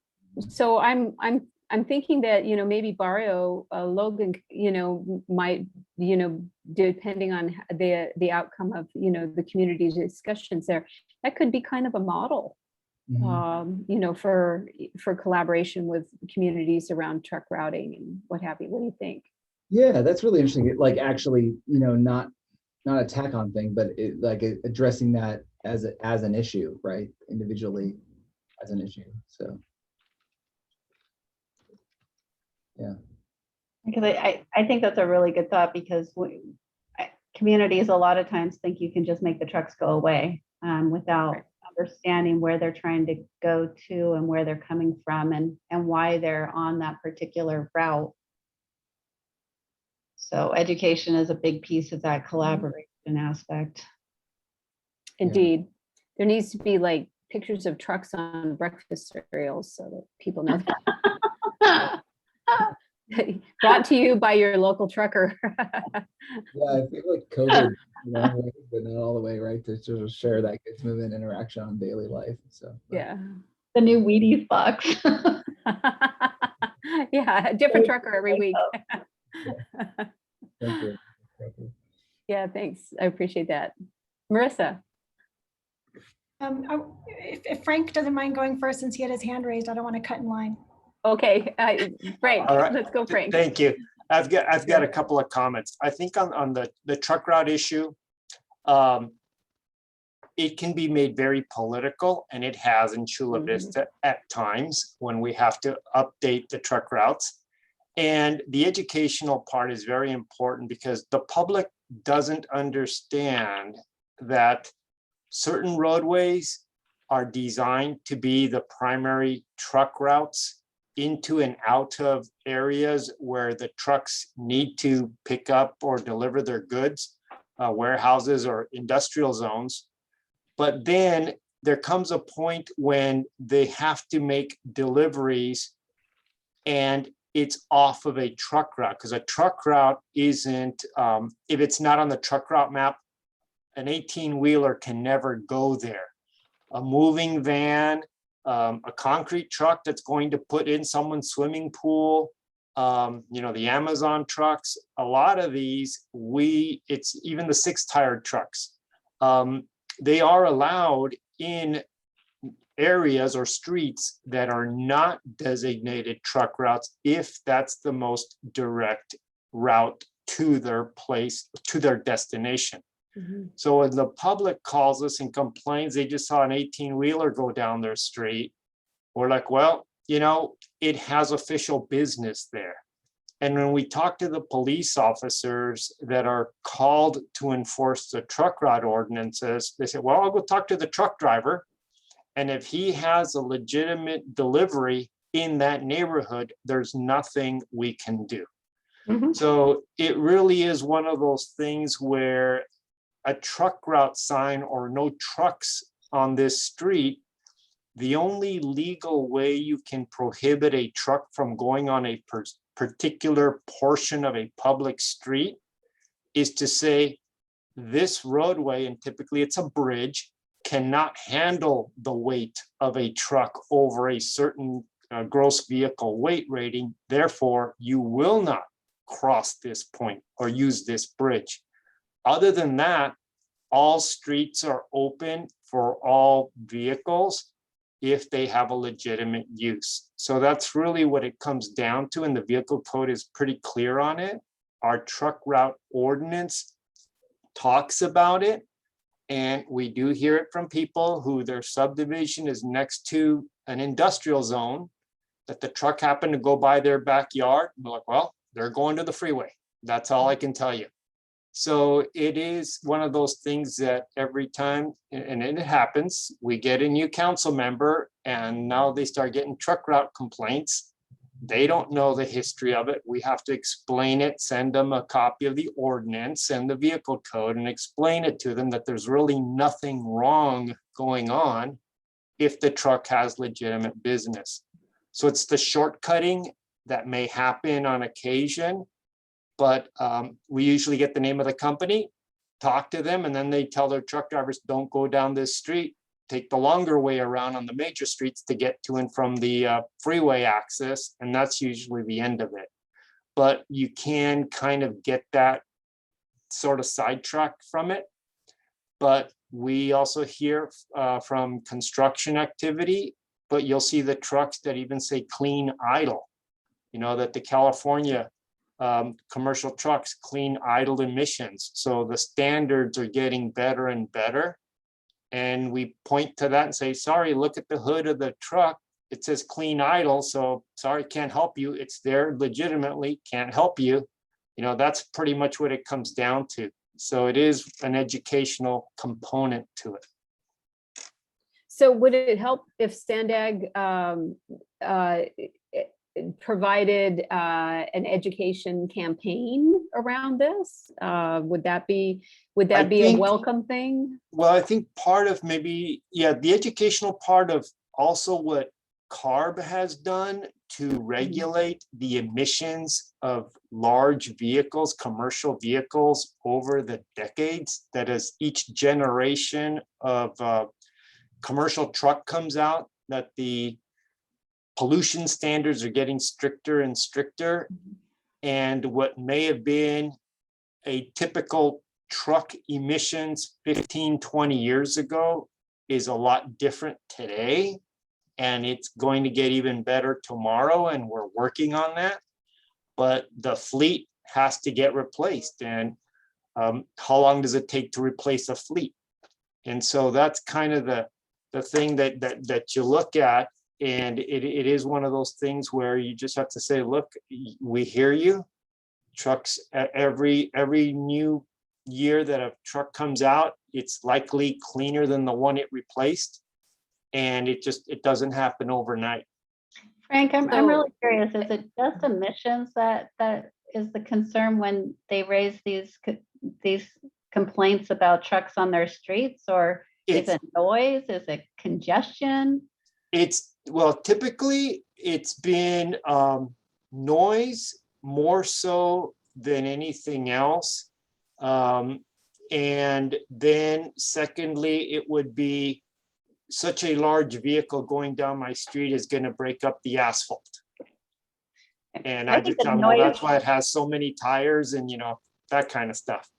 I'm thinking that maybe Barrio Logan might depending on the outcome of the community discussions there, that could be kind of a model. For collaboration with communities around truck routing and what have you. What do you think? Yeah, that's really interesting. Like actually, not a tack on thing, but like addressing that as an issue, right? Individually as an issue. So yeah. Because I think that's a really good thought, because communities a lot of times think you can just make the trucks go away without understanding where they're trying to go to and where they're coming from and why they're on that particular route. So education is a big piece of that collaboration aspect. Indeed. There needs to be like pictures of trucks on breakfast cereals so that people know that. Brought to you by your local trucker. Yeah, I feel like COVID, but not all the way, right? To sort of share that goods movement interaction on daily life. So yeah. The new Wheaties box. Yeah, a different trucker every week. Thank you. Yeah, thanks. I appreciate that. Marissa. If Frank doesn't mind going first, since he had his hand raised, I don't want to cut in line. Okay, Frank, All right. let's go, Frank. Thank you. I've got a couple of comments. I think on the truck route issue, it can be made very political, and it has in Chula Vista at times when we have to update the truck routes. And the educational part is very important, because the public doesn't understand that certain roadways are designed to be the primary truck routes into and out of areas where the trucks need to pick up or deliver their goods, warehouses or industrial zones. But then there comes a point when they have to make deliveries, and it's off of a truck route, because a truck route isn't, if it's not on the truck route map, an 18-wheeler can never go there. A moving van, a concrete truck that's going to put in someone's swimming pool, the Amazon trucks, a lot of these, it's even the 6-tire trucks. They are allowed in areas or streets that are not designated truck routes if that's the most direct route to their place, to their destination. So when the public calls us and complains they just saw an 18-wheeler go down their street, we're like, well, it has official business there. And when we talk to the police officers that are called to enforce the truck route ordinances, they say, well, I'll go talk to the truck driver. And if he has a legitimate delivery in that neighborhood, there's nothing we can do. So it really is one of those things where a truck route sign or no trucks on this street, the only legal way you can prohibit a truck from going on a particular portion of a public street is to say this roadway, and typically it's a bridge, cannot handle the weight of a truck over a certain gross vehicle weight rating. Therefore, you will not cross this point or use this bridge. Other than that, all streets are open for all vehicles if they have a legitimate use. So that's really what it comes down to, and the vehicle code is pretty clear on it. Our truck route ordinance talks about it, and we do hear it from people who their subdivision is next to an industrial zone, that the truck happened to go by their backyard. We're like, well, they're going to the freeway. That's all I can tell you. So it is one of those things that every time, and it happens, we get a new council member and now they start getting truck route complaints. They don't know the history of it. We have to explain it, send them a copy of the ordinance and the vehicle code and explain it to them that there's really nothing wrong going on if the truck has legitimate business. So it's the shortcutting that may happen on occasion. But we usually get the name of the company, talk to them, and then they tell their truck drivers, don't go down this street, take the longer way around on the major streets to get to and from the freeway access. And that's usually the end of it. But you can kind of get that sort of sidetracked from it. But we also hear from construction activity, but you'll see the trucks that even say clean idle, that the California commercial trucks clean idle emissions. So the standards are getting better and better. And we point to that and say, sorry, look at the hood of the truck. It says clean idle. So sorry, can't help you. It's there legitimately, can't help you. That's pretty much what it comes down to. So it is an educational component to it. So would it help if Sandag provided an education campaign around this? Would that be a welcome thing? Well, I think part of maybe, the educational part of also what CARB has done to regulate the emissions of large vehicles, commercial vehicles over the decades, that as each generation of commercial truck comes out, that the pollution standards are getting stricter and stricter. And what may have been a typical truck emissions 15, 20 years ago is a lot different today. And it's going to get even better tomorrow. And we're working on that. But the fleet has to get replaced. And how long does it take to replace a fleet? And so that's kind of the thing that you look at. And it is one of those things where you just have to say, look, we hear you. Trucks, every new year that a truck comes out, it's likely cleaner than the one it replaced. And it doesn't happen overnight. Frank, I'm really curious, is it just emissions that is the concern when they raise these complaints about trucks on their streets, or is it noise? Is it congestion? Typically it's been noise more so than anything else. And then secondly, it would be such a large vehicle going down my street is going to break up the asphalt. And I just tell them, well, that's why it has so many tires and, you know, that kind of stuff.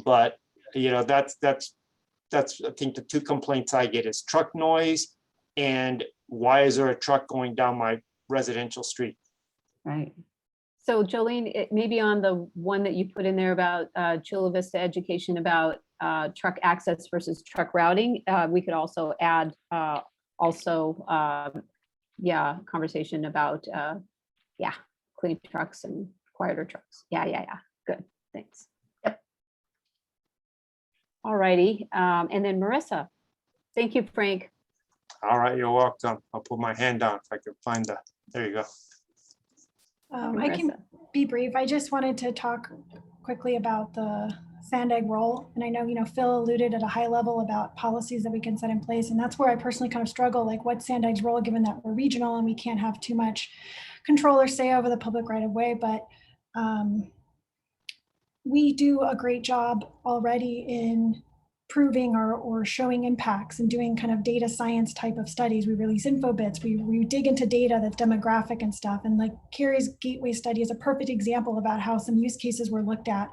But, you know, that's I think the two complaints I get is truck noise and why is there a truck going down my residential street? Right. So Jolene, maybe on the one that you put in there about Chula Vista education about truck access versus truck routing, we could also add conversation about clean trucks and quieter trucks. Yeah. Good. Thanks. Yep. All righty. And then Marissa. Thank you, Frank. All right, you're welcome. I'll put my hand down if I can find that. There you go. I can be brief. I just wanted to talk quickly about the SANDAG role. And I know, Phil alluded at a high level about policies that we can set in place. And that's where I personally kind of struggle, like what's SANDAG's role, given that we're regional and we can't have too much control or say over the public right of way. But we do a great job already in proving or showing impacts and doing kind of data science type of studies. We release info bits, we dig into data that's demographic and stuff. And like Carrie's Gateway study is a perfect example about how some use cases were looked at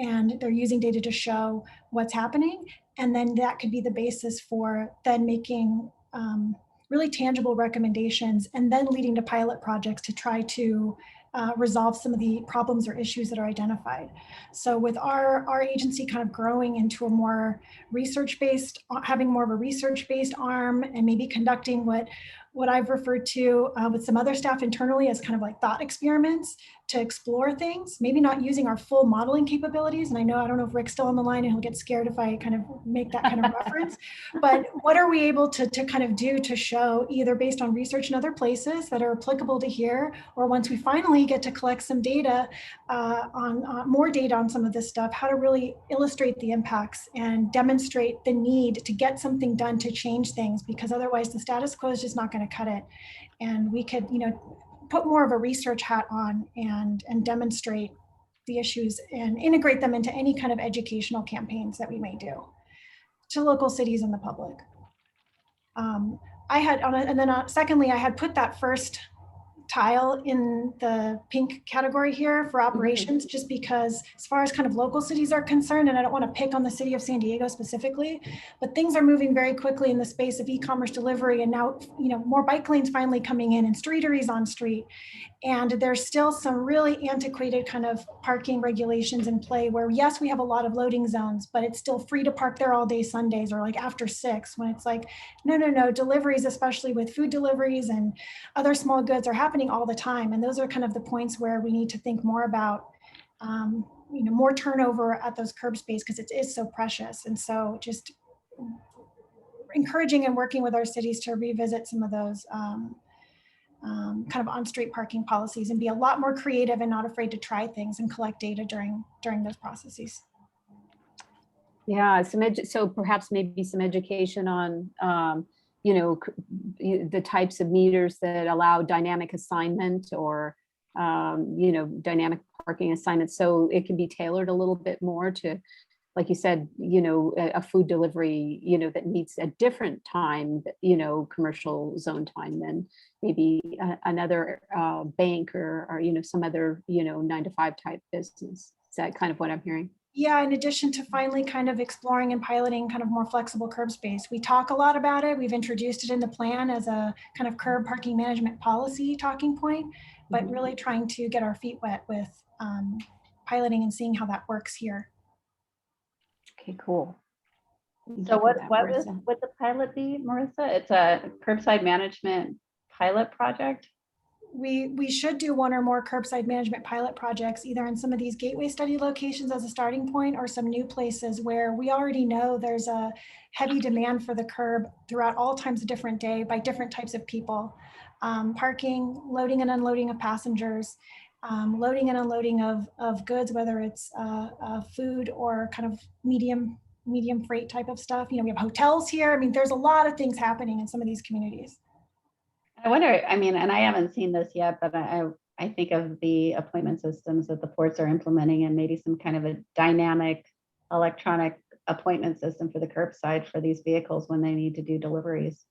and they're using data to show what's happening. And then that could be the basis for then making really tangible recommendations and then leading to pilot projects to try to resolve some of the problems or issues that are identified. So with our agency kind of growing into a more research-based, having more of a research-based arm and maybe conducting what I've referred to with some other staff internally as kind of like thought experiments to explore things, maybe not using our full modeling capabilities. And I don't know if Rick's still on the line and he'll get scared if I kind of make that kind of reference, but what are we able to kind of do to show either based on research in other places that are applicable to here, or once we finally get to collect some data on more data on some of this stuff, how to really illustrate the impacts and demonstrate the need to get something done to change things, because otherwise the status quo is just not going to cut it. And we could, put more of a research hat on and demonstrate the issues and integrate them into any kind of educational campaigns that we may do to local cities and the public. Secondly, I had put that first tile in the pink category here for operations, just because as far as kind of local cities are concerned, and I don't want to pick on the city of San Diego specifically, but things are moving very quickly in the space of e-commerce delivery. And now, more bike lanes finally coming in and streeteries on street. And there's still some really antiquated kind of parking regulations in play where, yes, we have a lot of loading zones, but it's still free to park there all day Sundays or like after 6, when it's like, no, deliveries, especially with food deliveries and other small goods, are happening all the time. And those are kind of the points where we need to think more about, more turnover at those curb space, because it is so precious. And so just encouraging and working with our cities to revisit some of those kind of on-street parking policies and be a lot more creative and not afraid to try things and collect data during those processes. Yeah, so perhaps maybe some education on, the types of meters that allow dynamic assignment or, dynamic parking assignment. So it can be tailored a little bit more to, like you said, a food delivery, that needs a different time, commercial zone time than maybe another bank or some other, 9-to-5 type business. Is that kind of what I'm hearing? Yeah, in addition to finally kind of exploring and piloting kind of more flexible curb space. We talk a lot about it. We've introduced it in the plan as a kind of curb parking management policy talking point, but really trying to get our feet wet with piloting and seeing how that works here. Okay, cool. So what would the pilot be, Marissa? It's a curbside management pilot project? We should do one or more curbside management pilot projects, either in some of these gateway study locations as a starting point or some new places where we already know there's a heavy demand for the curb throughout all times of different day by different types of people. Parking, loading and unloading of passengers, loading and unloading of goods, whether it's food or kind of medium freight type of stuff. We have hotels here. I mean, there's a lot of things happening in some of these communities. I wonder, and I haven't seen this yet, but I think of the appointment systems that the ports are implementing and maybe some kind of a dynamic electronic appointment system for the curbside for these vehicles when they need to do deliveries.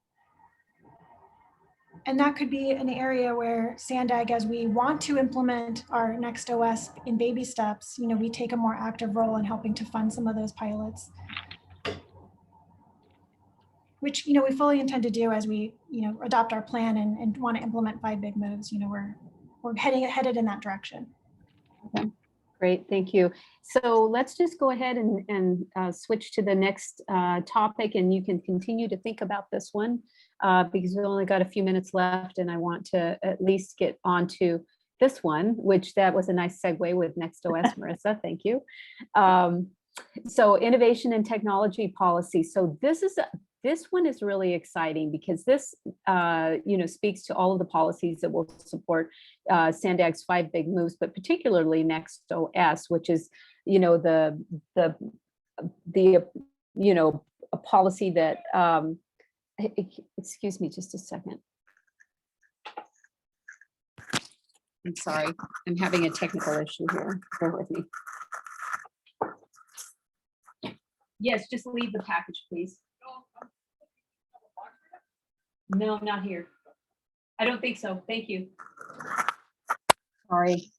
And that could be an area where Sandag, as we want to implement our next OS in baby steps, we take a more active role in helping to fund some of those pilots, which, we fully intend to do as we, adopt our plan and want to implement 5 big moves. We're headed in that direction. Okay. Great, thank you. So let's just go ahead and switch to the next topic, and you can continue to think about this one because we've only got a few minutes left, and I want to at least get on to this one, which that was a nice segue with NextOS, Marissa, thank you. So innovation and technology policy. So this one is really exciting because this, speaks to all of the policies that will support Sandag's 5 big moves, but particularly NextOS, which is, a policy that, excuse me just a second. I'm sorry, I'm having a technical issue here. Bear with me. Yes, just leave the package, please. No, not here. I don't think so. Thank you. Sorry.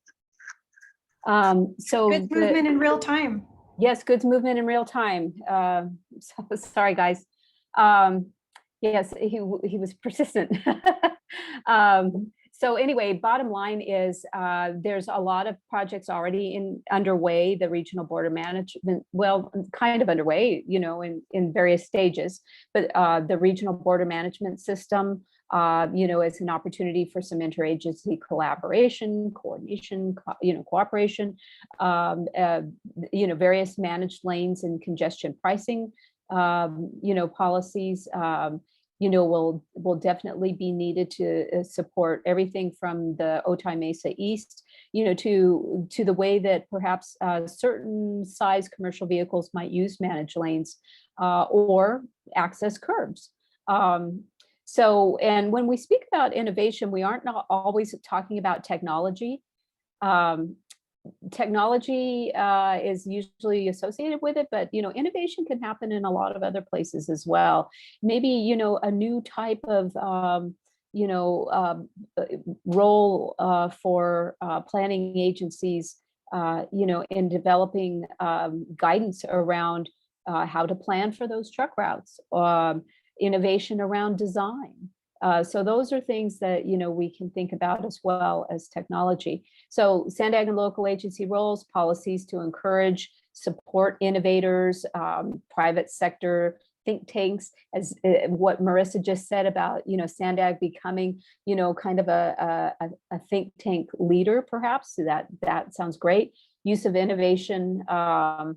So Goods movement in real time. Yes, goods movement in real time. Sorry, guys. Yes, he was persistent. So anyway, bottom line is there's a lot of projects already underway. The regional border management, well, kind of underway, in various stages. But the regional border management system, is an opportunity for some interagency collaboration, coordination, cooperation. Various managed lanes and congestion pricing, policies. Will definitely be needed to support everything from the Otay Mesa East, to the way that perhaps certain size commercial vehicles might use managed lanes or access curbs. And when we speak about innovation, we aren't not always talking about technology. Technology is usually associated with it, but innovation can happen in a lot of other places as well. Maybe a new type of role for planning agencies, in developing guidance around how to plan for those truck routes, innovation around design. So those are things that we can think about as well as technology. So Sandag and local agency roles, policies to encourage, support innovators, private sector think tanks, as what Marissa just said about Sandag becoming kind of a think tank leader, perhaps. So that sounds great. Use of innovation. And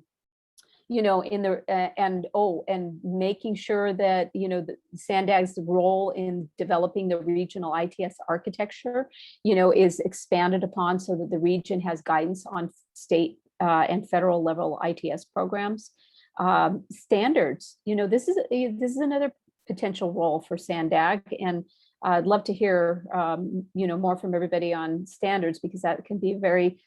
making sure that the Sandag's role in developing the regional ITS architecture is expanded upon so that the region has guidance on state and federal level ITS programs. Standards, this is another potential role for Sandag, and I'd love to hear more from everybody on standards, because that can be very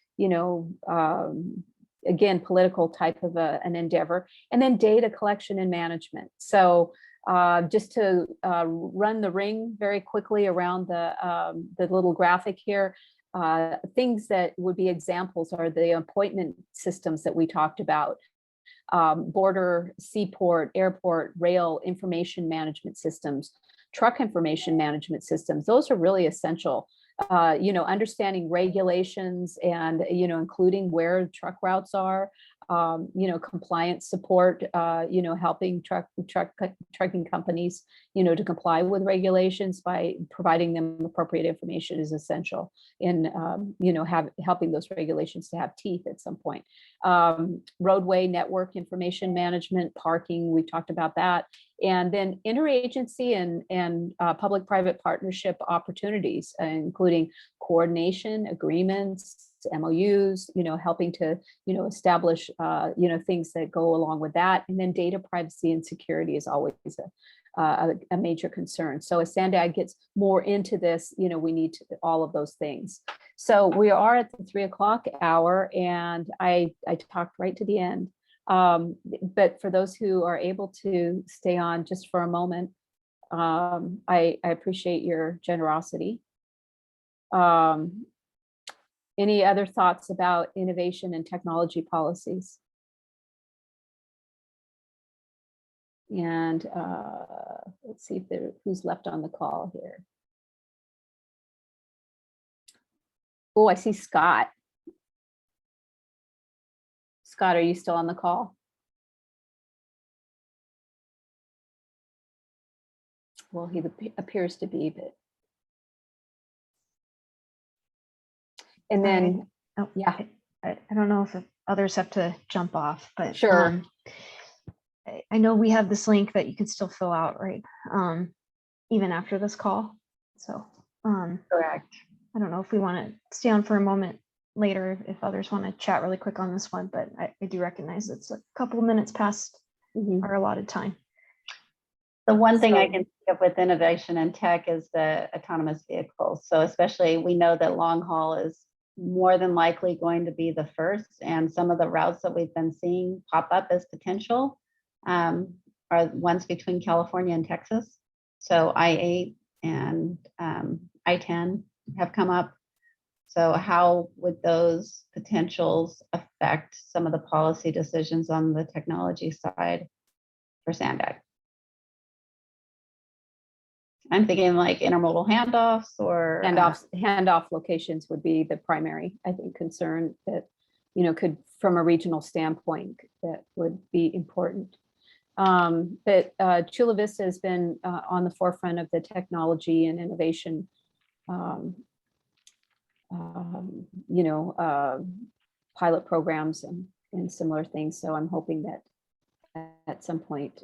again, political type of an endeavor. And then data collection and management. So just to run the ring very quickly around the little graphic here, things that would be examples are the appointment systems that we talked about. Border, seaport, airport, rail information management systems, truck information management systems. Those are really essential. Understanding regulations and, including where truck routes are, compliance support, helping trucking companies, to comply with regulations by providing them appropriate information is essential in, helping those regulations to have teeth at some point. Roadway network information management, parking, we talked about that. And then interagency and public-private partnership opportunities, including coordination, agreements, MOUs, helping to, establish, things that go along with that. And then data privacy and security is always a major concern. So as SANDAG gets more into this, we need all of those things. So we are at the 3 o'clock hour, and I talked right to the end. But for those who are able to stay on just for a moment, I appreciate your generosity. Any other thoughts about innovation and technology policies? And let's see if who's left on the call here. Oh, I see Scott. Scott, are you still on the call? Well, he appears to be, but. And then, yeah. I don't know if others have to jump off, but sure. I know we have this link that you can still fill out, right? Even after this call. So correct. I don't know if we want to stay on for a moment later if others want to chat really quick on this one, but I do recognize it's a couple of minutes past our allotted time. The one thing I can think of with innovation and tech is the autonomous vehicles. So especially we know that long haul is more than likely going to be the first, and some of the routes that we've been seeing pop up as potential are ones between California and Texas. So I-8 and I-10 have come up. So how would those potentials affect some of the policy decisions on the technology side for SANDAG? I'm thinking like intermodal handoffs or handoff locations would be the primary, I think, concern that, could, from a regional standpoint, that would be important. But Chula Vista has been on the forefront of the technology and innovation, pilot programs and similar things. So I'm hoping that at some point,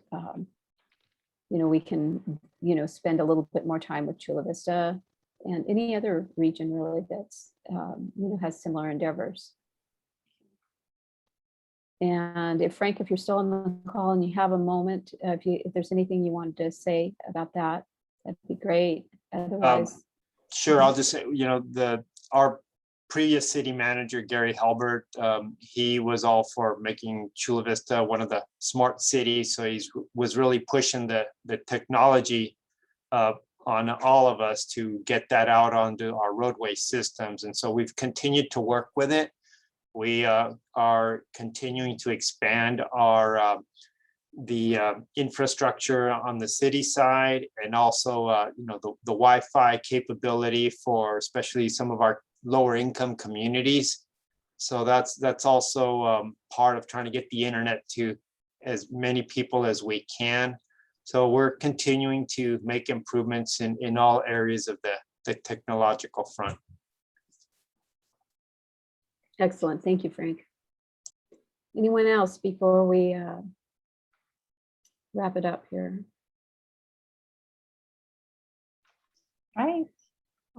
we can, spend a little bit more time with Chula Vista and any other region really that's, has similar endeavors. And if Frank, if you're still on the call and you have a moment, if there's anything you wanted to say about that, that'd be great. Otherwise, sure. I'll just say, our previous city manager, Gary Halbert, he was all for making Chula Vista one of the smart cities. So he was really pushing the technology on all of us to get that out onto our roadway systems. And so we've continued to work with it. We are continuing to expand our infrastructure on the city side, and also the Wi-Fi capability for especially some of our lower income communities. So that's also part of trying to get the internet to as many people as we can. So we're continuing to make improvements in all areas of the technological front. Excellent. Thank you, Frank. Anyone else before we wrap it up here? All right.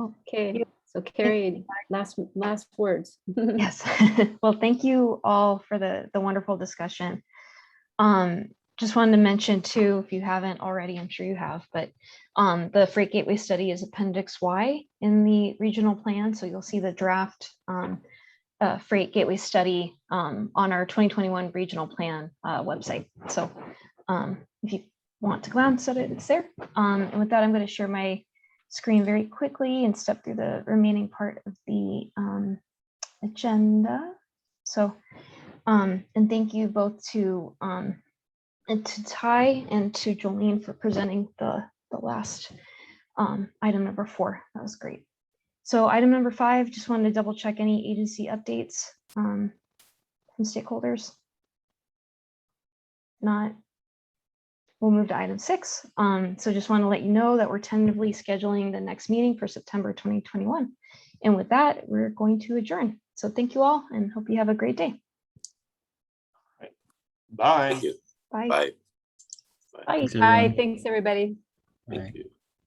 Okay. So Carrie, last words. Yes. Well, thank you all for the wonderful discussion. Just wanted to mention too, if you haven't already, I'm sure you have, but the Freight Gateway study is Appendix Y in the regional plan. So you'll see the draft Freight Gateway study on our 2021 regional plan website. So if you want to glance at it, it's there. And with that, I'm going to share my screen very quickly and step through the remaining part of the agenda. So, and thank you both to Ty and to Jolene for presenting the last item number 4. That was great. So item number 5, just wanted to double check any agency updates from stakeholders. Not. We'll move to item 6. So just want to let you know that we're tentatively scheduling the next meeting for September 2021. And with that, we're going to adjourn. So thank you all and hope you have a great day. Bye. Thank you. Bye. Bye. Bye. Bye. Thanks, everybody. Thank you.